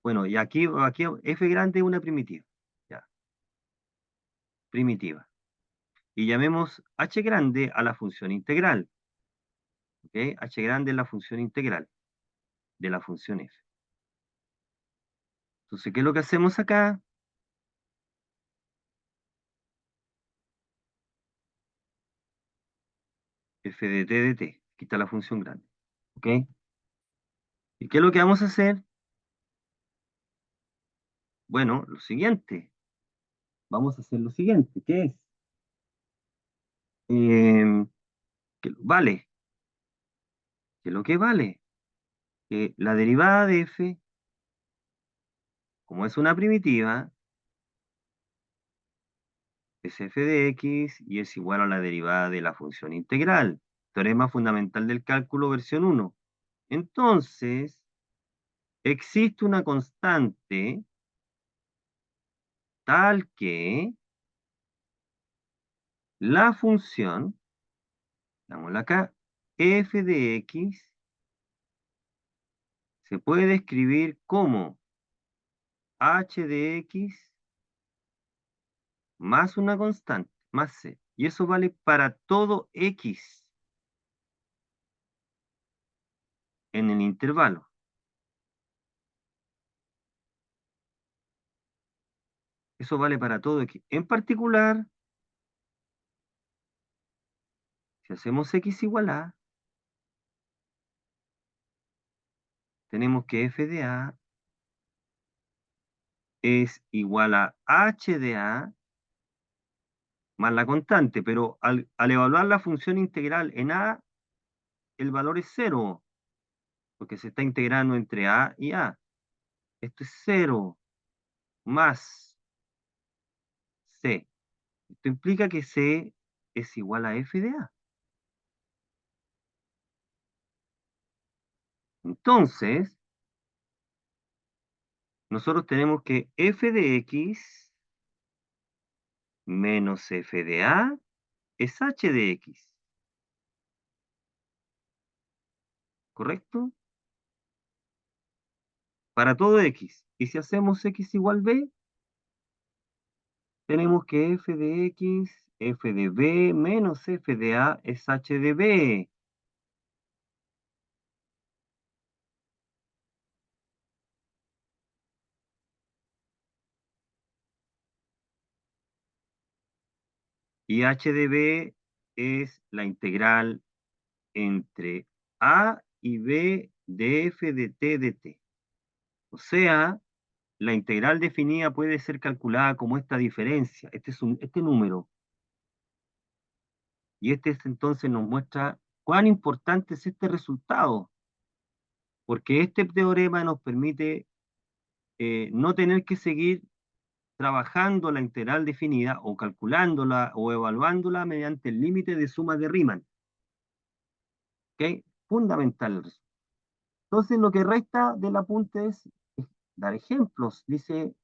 bueno, y aquí f grande es una primitiva. Ya, primitiva. Y llamemos h grande a la función integral. ¿Ok? H grande es la función integral de la función f. Entonces, ¿qué es lo que hacemos acá? F de t de t. Aquí está la función grande. ¿Ok? ¿Y qué es lo que vamos a hacer? Bueno, lo siguiente. Vamos a hacer lo siguiente. ¿Qué es? Em, vale. ¿Qué es lo que vale? Que la derivada de f, como es una primitiva, es f de x y es igual a la derivada de la función integral. Teorema fundamental del cálculo, versión 1. Entonces, existe una constante tal que la función, dámosla acá, f de x se puede escribir como h de x más una constante, más c. Y eso vale para todo x en el intervalo. Eso vale para todo x. En particular, si hacemos x igual a, tenemos que f de a es igual a h de a más la constante, pero al evaluar la función integral en a, el valor es cero, porque se está integrando entre a y a. Esto es cero más c. Esto implica que c es igual a f de a. Entonces, nosotros tenemos que f de x menos f de a es h de x, ¿correcto? Para todo x. Y si hacemos x igual b, tenemos que f de x, f de b menos f de a es h de b. Y h de b es la integral entre a y b de f de t de t. O sea, la integral definida puede ser calculada como esta diferencia, este número. Y entonces nos muestra cuán importante es este resultado, porque este teorema nos permite no tener que seguir trabajando la integral definida o calculándola o evaluándola mediante el límite de suma de Riemann. ¿Ok? Fundamental el resultado. Entonces lo que resta del apunte es dar ejemplos. Dice,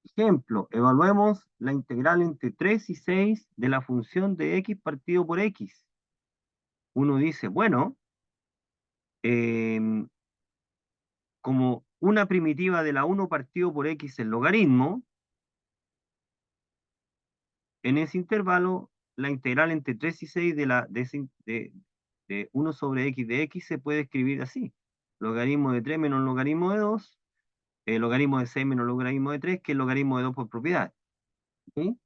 ejemplo, evaluemos la integral entre 3 y 6 de la función de x partido por x. Uno dice, bueno, em, como una primitiva de la 1 partido por x el logaritmo, en ese intervalo, la integral entre 3 y 6 de 1 sobre x de x se puede escribir así. Logaritmo de 3 menos logaritmo de 2, logaritmo de 6 menos logaritmo de 3, que es logaritmo de 2 por propiedad. ¿Sí?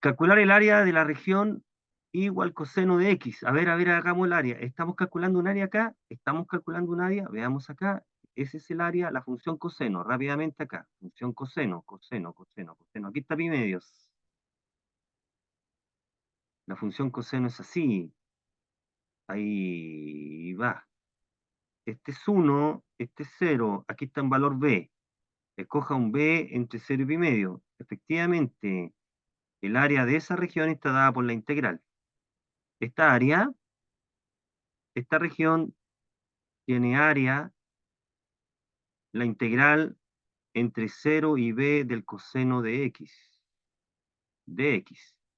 Calcular el área de la región igual coseno de x. A ver, hagamos el área. ¿Estamos calculando un área acá? ¿Estamos calculando un área? Veamos acá. Ese es el área, la función coseno. Rápidamente acá. Función coseno, coseno, coseno, coseno. Aquí está pi medios. La función coseno es así. Ahí va. Este es 1, este es 0, aquí está en valor b. Escoja un b entre 0 y pi medio. Efectivamente, el área de esa región está dada por la integral. Esta área, esta región tiene área, la integral entre 0 y b del coseno de x,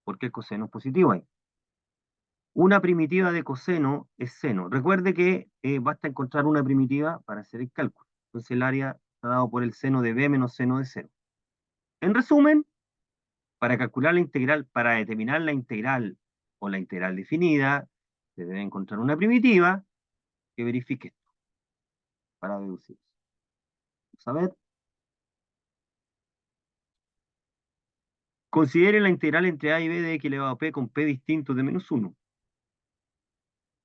porque el coseno es positivo ahí. Una primitiva de coseno es seno. Recuerde que basta encontrar una primitiva para hacer el cálculo. Entonces el área está dado por el seno de b menos seno de 0. En resumen, para calcular la integral, para determinar la integral o la integral definida, se debe encontrar una primitiva que verifique esto para deducir. Vamos a ver. Considere la integral entre a y b de x elevado a p con p distinto de menos 1.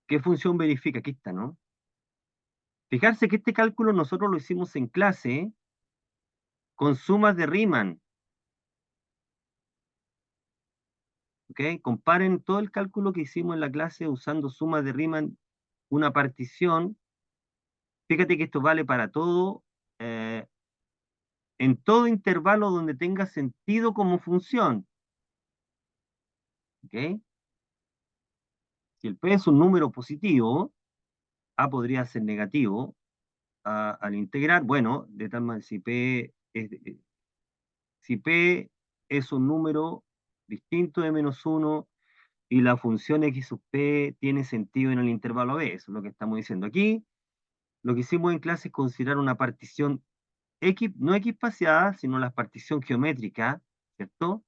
¿Qué función verifica? Aquí está, ¿no? Fijarse que este cálculo nosotros lo hicimos en clase con sumas de Riemann. ¿Ok? Comparen todo el cálculo que hicimos en la clase usando sumas de Riemann, una partición. Fíjate que esto vale para todo, en todo intervalo donde tenga sentido como función. ¿Ok? Si el p es un número positivo, a podría ser negativo al integrar. Bueno, de tal manera, si p es un número distinto de menos 1 y la función x sub p tiene sentido en el intervalo b, eso es lo que estamos diciendo aquí. Lo que hicimos en clase es considerar una partición X, no X espaciada, sino la partición geométrica, ¿cierto?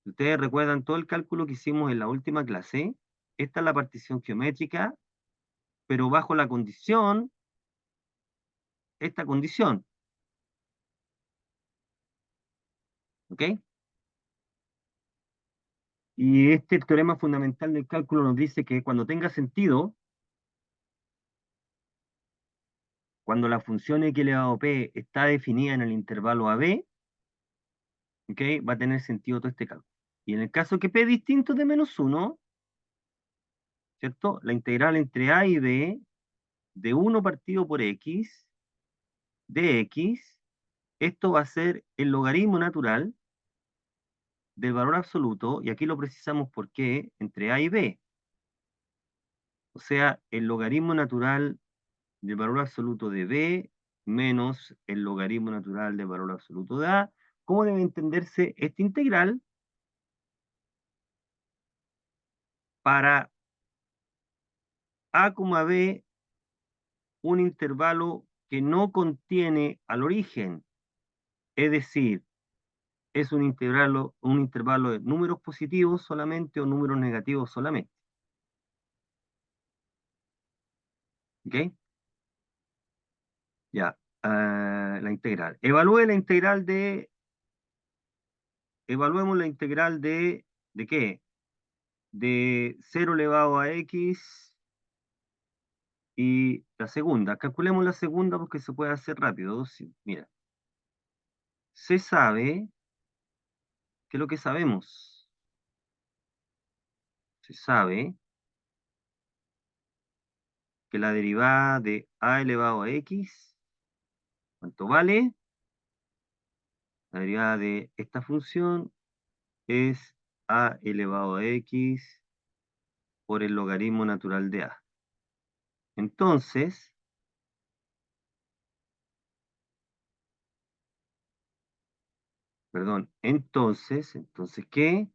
Si ustedes recuerdan todo el cálculo que hicimos en la última clase, esta es la partición geométrica, pero bajo la condición, esta condición, ¿ok? Y este teorema fundamental del cálculo nos dice que cuando tenga sentido, cuando la función x elevado a p está definida en el intervalo AB, ¿ok? Va a tener sentido todo este cálculo. Y en el caso que p es distinto de menos 1, ¿cierto? La integral entre a y b de 1 partido por x de x, esto va a ser el logaritmo natural del valor absoluto, y aquí lo precisamos porque entre a y b, o sea, el logaritmo natural del valor absoluto de b menos el logaritmo natural del valor absoluto de a. ¿Cómo debe entenderse esta integral? Para a, b, un intervalo que no contiene al origen, es decir, es un intervalo de números positivos solamente o números negativos solamente. ¿Ok? Ya. La integral. Evaluemos la integral ¿de qué? De 0 elevado a x y la segunda. Calculemos la segunda porque se puede hacer rápido. Sí, mira, se sabe, ¿qué es lo que sabemos? Se sabe que la derivada de a elevado a x, ¿cuánto vale? La derivada de esta función es a elevado a x por el logaritmo natural de a. Entonces, perdón, entonces, ¿qué?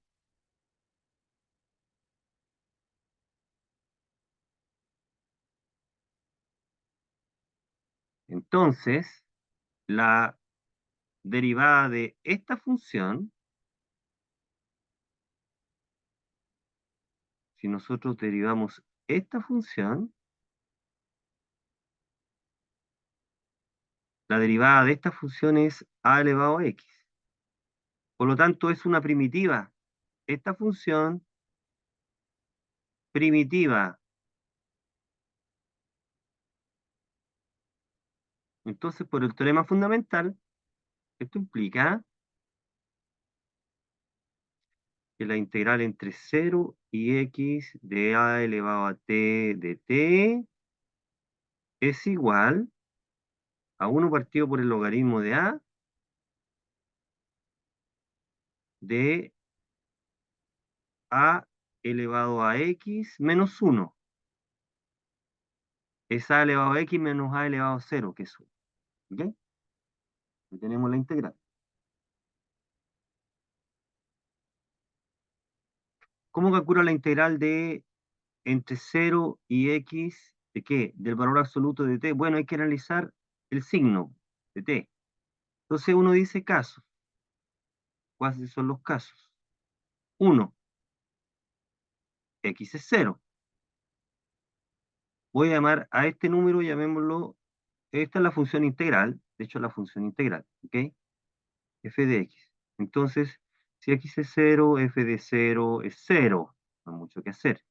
Entonces, la derivada de esta función, si nosotros derivamos esta función, la derivada de esta función es a elevado a x. Por lo tanto, es una primitiva. Esta función primitiva. Entonces, por el teorema fundamental, esto implica que la integral entre 0 y x de a elevado a t de t es igual a 1 partido por el logaritmo de a de a elevado a x menos 1. Es a elevado a x menos a elevado a 0, que es 1. ¿Ok? Ahí tenemos la integral. ¿Cómo calculo la integral de entre 0 y x de qué? Del valor absoluto de t. Bueno, hay que analizar el signo de t. Entonces uno dice casos. ¿Cuáles son los casos? 1, x es 0. Voy a llamar a este número, llamémoslo, esta es la función integral, de hecho la función integral, ¿ok? F de x. Entonces, si x es 0, f de 0 es 0. No hay mucho que hacer.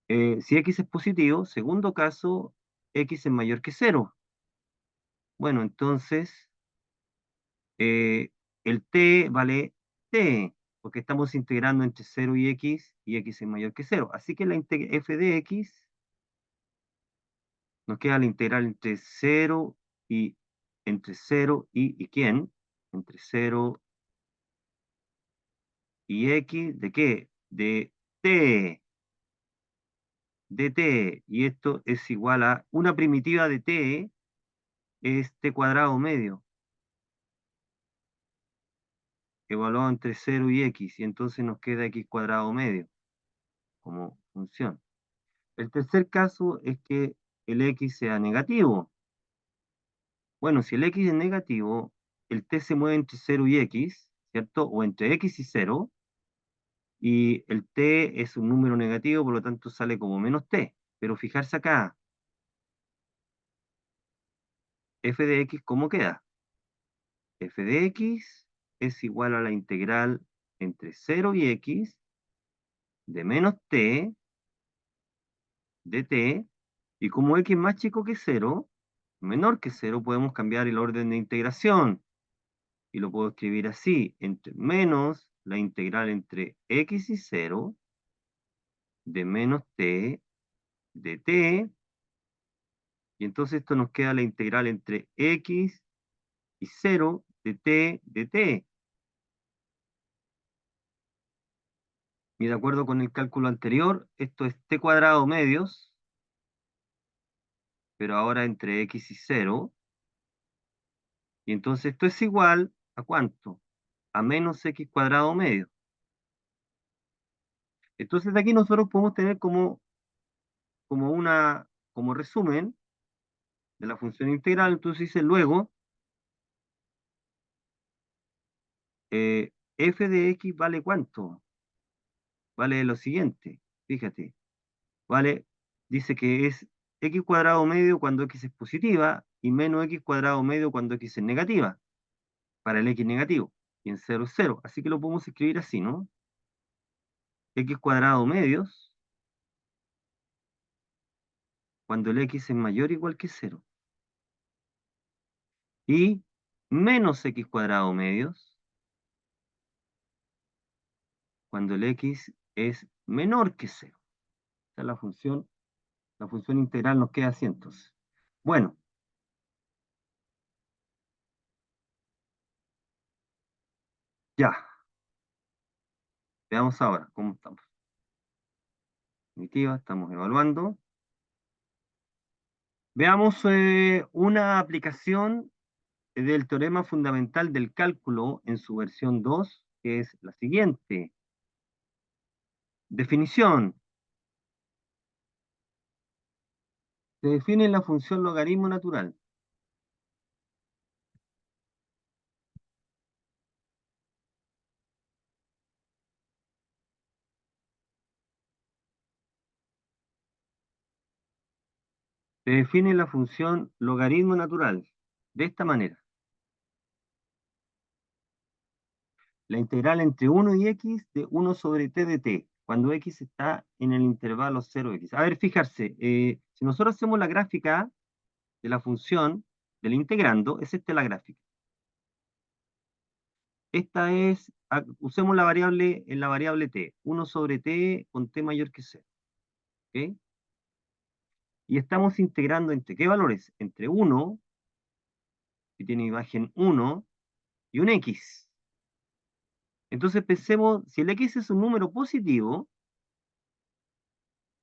Si x es positivo, segundo caso, x es mayor que 0. Bueno, entonces, eh, el t vale t, porque estamos integrando entre 0 y x es mayor que 0. Así que la f de x nos queda la integral entre 0 y ¿quién? Entre 0 y x, ¿de qué? De t, de t, y esto es igual a una primitiva de t, es t cuadrado medio, evaluado entre 0 y x, y entonces nos queda x cuadrado medio como función. El tercer caso es que el x sea negativo. Bueno, si el x es negativo, el t se mueve entre 0 y x, ¿cierto? O entre x y 0, y el t es un número negativo, por lo tanto sale como menos t. Pero fijarse acá, f de x, ¿cómo queda? F de x es igual a la integral entre 0 y x de menos t de t, y como x es más chico que 0, menor que 0, podemos cambiar el orden de integración, y lo puedo escribir así, entre menos la integral entre x y 0 de menos t de t, y entonces esto nos queda la integral entre x y 0 de t de t. Y de acuerdo con el cálculo anterior, esto es t cuadrado medios, pero ahora entre x y 0. Y entonces esto es igual a ¿cuánto? A menos x cuadrado medio. Entonces de aquí nosotros podemos tener como resumen de la función integral. Entonces dice luego, f de x vale ¿cuánto? Vale lo siguiente, fíjate, vale, dice que es x cuadrado medio cuando x es positiva y menos x cuadrado medio cuando x es negativa, para el x negativo, y en 0 es 0. Así que lo podemos escribir así, ¿no? X cuadrado medios cuando el x es mayor o igual que 0. Y menos x cuadrado medios cuando el x es menor que 0. Esa es la función integral nos queda así entonces. Bueno, ya, veamos ahora cómo estamos. Primitiva, estamos evaluando. Veamos una aplicación del teorema fundamental del cálculo en su versión 2, que es la siguiente. Definición. Se define la función logaritmo natural. Se define la función logaritmo natural de esta manera. La integral entre 1 y x de 1 sobre t de t, cuando x está en el intervalo 0x. A ver, fijarse, si nosotros hacemos la gráfica de la función del integrando, es esta la gráfica. Esta es, usemos la variable en la variable t, 1 sobre t con t mayor que 0. ¿Ok? Y estamos integrando entre qué valores? Entre 1, que tiene imagen 1, y un x. Entonces pensemos, si el x es un número positivo,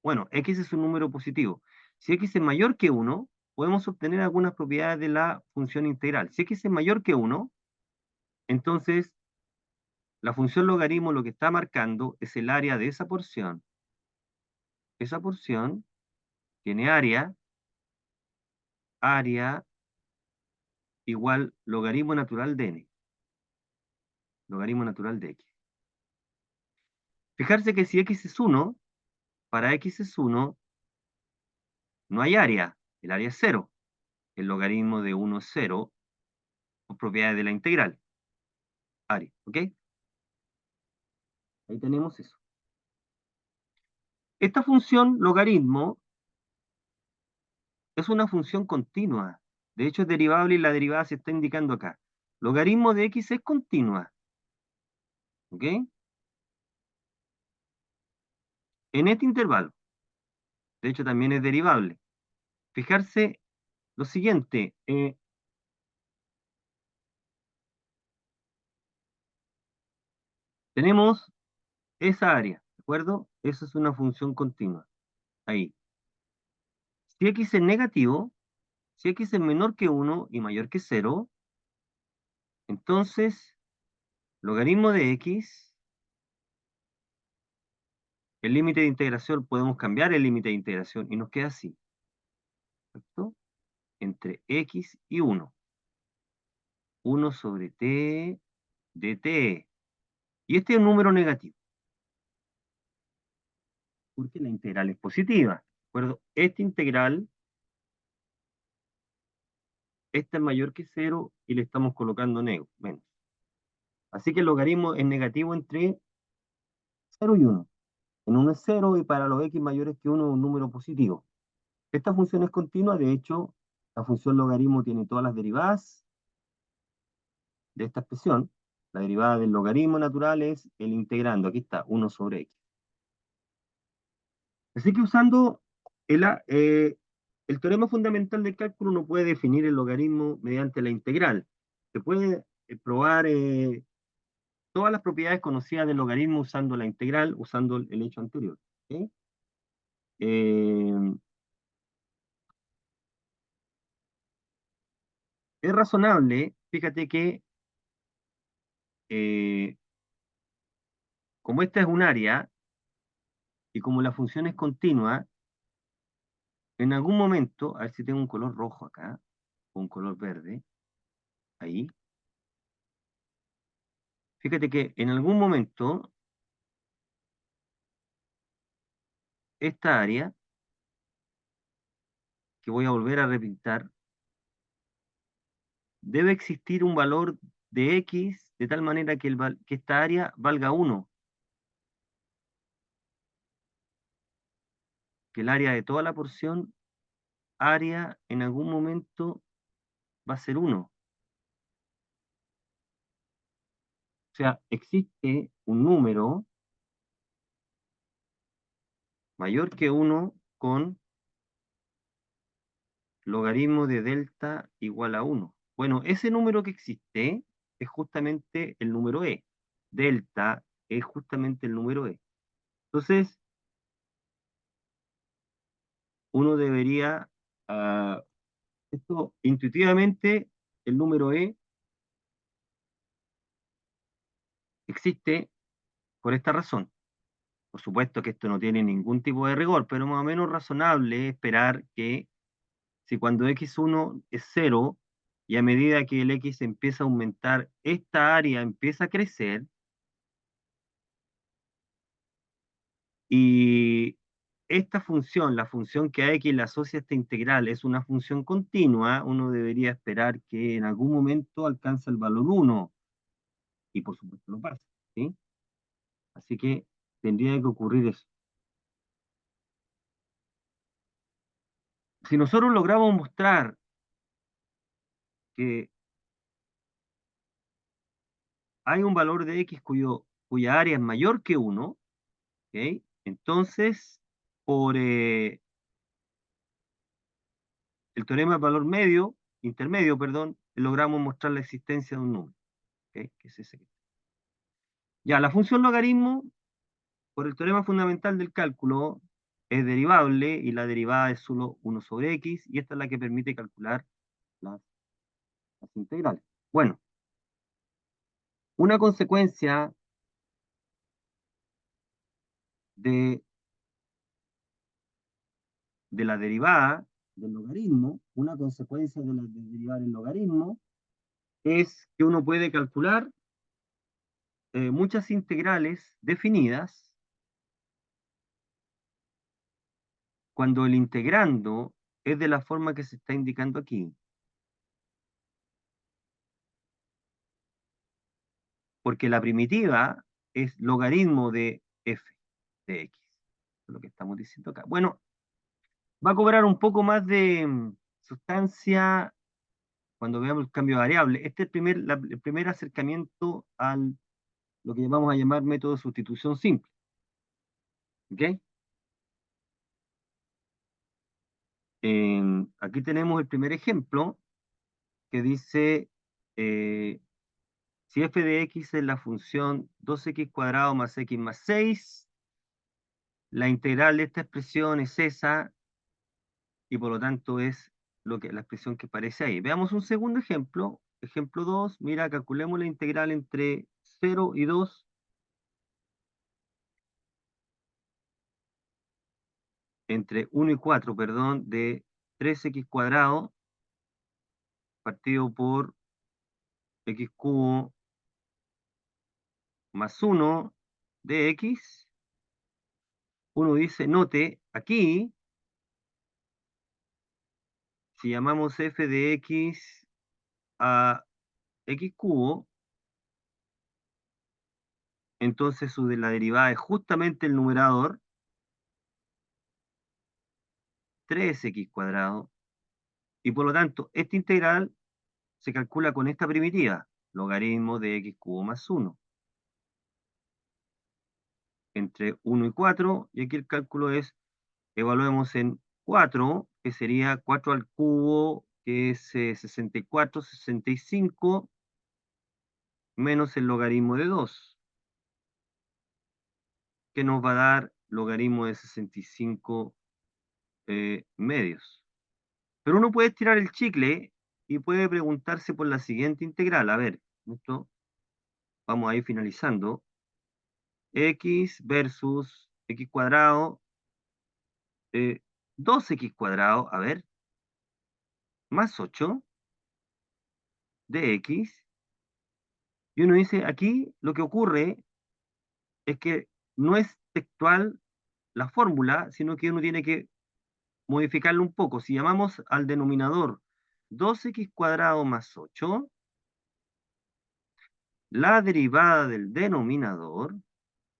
bueno, x es un número positivo. Si x es mayor que 1, podemos obtener algunas propiedades de la función integral. Si x es mayor que 1, entonces la función logaritmo lo que está marcando es el área de esa porción. Esa porción tiene área igual logaritmo natural de n, logaritmo natural de x. Fijarse que si x es 1, para x es 1, no hay área, el área es 0. El logaritmo de 1 es 0, por propiedades de la integral, área, ¿ok? Ahí tenemos eso. Esta función logaritmo es una función continua. De hecho, es derivable y la derivada se está indicando acá. Logaritmo de x es continua, ¿ok? En este intervalo. De hecho, también es derivable. Fijarse lo siguiente. Tenemos esa área, ¿de acuerdo? Eso es una función continua. Ahí. Si x es negativo, si x es menor que 1 y mayor que 0, entonces logaritmo de x, el límite de integración, podemos cambiar el límite de integración y nos queda así, ¿cierto? Entre x y 1. 1 sobre t de t. Y este es un número negativo, porque la integral es positiva, ¿de acuerdo? Esta integral, esta es mayor que 0 y le estamos colocando menos. Así que el logaritmo es negativo entre 0 y 1. En 1 es 0 y para los x mayores que 1 es un número positivo. Esta función es continua, de hecho, la función logaritmo tiene todas las derivadas de esta expresión. La derivada del logaritmo natural es el integrando, aquí está, 1 sobre x. Así que usando el teorema fundamental del cálculo, uno puede definir el logaritmo mediante la integral. Se puede probar todas las propiedades conocidas del logaritmo usando la integral, usando el hecho anterior. ¿Ok? Eh, es razonable, fíjate que eh, como esta es un área y como la función es continua, en algún momento, a ver si tengo un color rojo acá, o un color verde, ahí, fíjate que en algún momento esta área, que voy a volver a repintar, debe existir un valor de x de tal manera que, que esta área valga 1, que el área de toda la porción área en algún momento va a ser 1. O sea, existe un número mayor que 1 con logaritmo de delta igual a 1. Bueno, ese número que existe es justamente el número e. Delta es justamente el número e. Entonces, uno debería, ah, esto intuitivamente, el número e existe por esta razón. Por supuesto que esto no tiene ningún tipo de rigor, pero más o menos razonable esperar que si cuando x1 es 0 y a medida que el x empieza a aumentar, esta área empieza a crecer y esta función, la función que a x le asocia a esta integral, es una función continua, uno debería esperar que en algún momento alcance el valor 1 y por supuesto lo pasa, ¿sí? Así que tendría que ocurrir eso. Si nosotros logramos mostrar que hay un valor de x cuya área es mayor que 1, ¿ok? Entonces, por el teorema del valor intermedio, perdón, logramos mostrar la existencia de un número, ¿ok? Que es ese. Ya, la función logaritmo, por el teorema fundamental del cálculo, es derivable y la derivada es solo 1 sobre x, y esta es la que permite calcular las, las integrales. Bueno, una consecuencia de, de la derivada del logaritmo, una consecuencia de derivar el logaritmo, es que uno puede calcular muchas integrales definidas cuando el integrando es de la forma que se está indicando aquí. Porque la primitiva es logaritmo de f de x. Eso es lo que estamos diciendo acá. Bueno, va a cobrar un poco más de sustancia cuando veamos el cambio de variable. Este es el primer acercamiento a lo que vamos a llamar método de sustitución simple. ¿Ok? Aquí tenemos el primer ejemplo que dice, si f de x es la función 2x cuadrado más x más 6, la integral de esta expresión es esa, y por lo tanto es la expresión que aparece ahí. Veamos un segundo ejemplo. Ejemplo 2, mira, calculemos la integral entre 0 y 2, entre 1 y 4, perdón, de 3x cuadrado partido por x cubo más 1 de x. Uno dice, note, aquí, si llamamos f de x a x cubo, entonces su de la derivada es justamente el numerador, 3x cuadrado, y por lo tanto, esta integral se calcula con esta primitiva, logaritmo de x cubo más 1, entre 1 y 4, y aquí el cálculo es, evaluemos en 4, que sería 4 al cubo, que es 64, 65, menos el logaritmo de 2, que nos va a dar logaritmo de 65 medios. Pero uno puede estirar el chicle y puede preguntarse por la siguiente integral. A ver, esto vamos a ir finalizando. X versus x cuadrado, 2x cuadrado, a ver, más 8 de x. Y uno dice, aquí lo que ocurre es que no es textual la fórmula, sino que uno tiene que modificarlo un poco. Si llamamos al denominador 2x cuadrado más 8, la derivada del denominador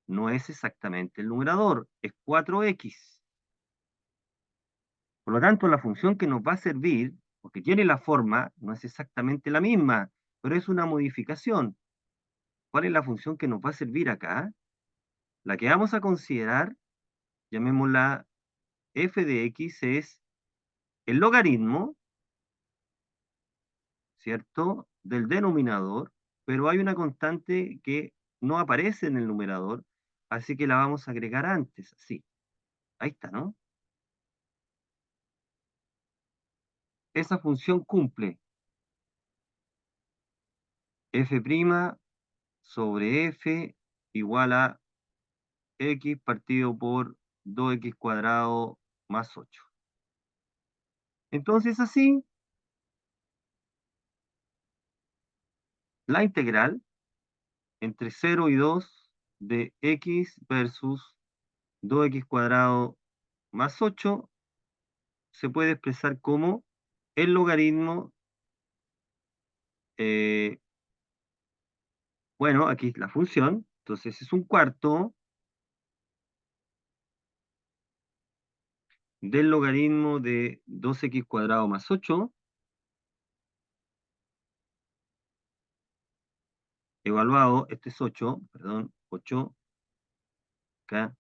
no es exactamente el numerador, es 4x. Por lo tanto, la función que nos va a servir, porque tiene la forma, no es exactamente la misma, pero es una modificación. ¿Cuál es la función que nos va a servir acá? La que vamos a considerar, llamémosla f de x, es el logaritmo, ¿cierto?, del denominador, pero hay una constante que no aparece en el numerador, así que la vamos a agregar antes, así. Ahí está, ¿no? Esa función cumple f' sobre f igual a x partido por 2x cuadrado más 8. Entonces así, la integral entre 0 y 2 de x versus 2x cuadrado más 8 se puede expresar como el logaritmo, eh, bueno, aquí es la función, entonces es un cuarto del logaritmo de 2x cuadrado más 8 evaluado, este es 8, perdón, 8, acá,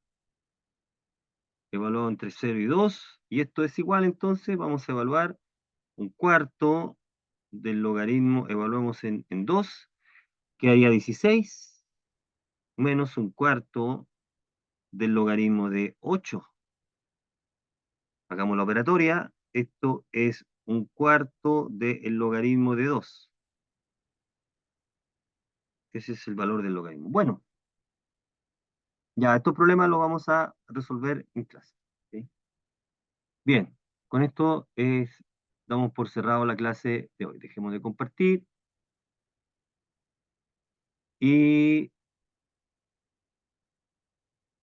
evaluado entre 0 y 2, y esto es igual, entonces vamos a evaluar un cuarto del logaritmo, evaluamos en 2, quedaría 16, menos un cuarto del logaritmo de 8. Hagamos la operatoria, esto es un cuarto del logaritmo de 2. Ese es el valor del logaritmo. Bueno, ya estos problemas los vamos a resolver en clase. ¿Sí? Bien, con esto damos por cerrado la clase de hoy. Dejemos de compartir y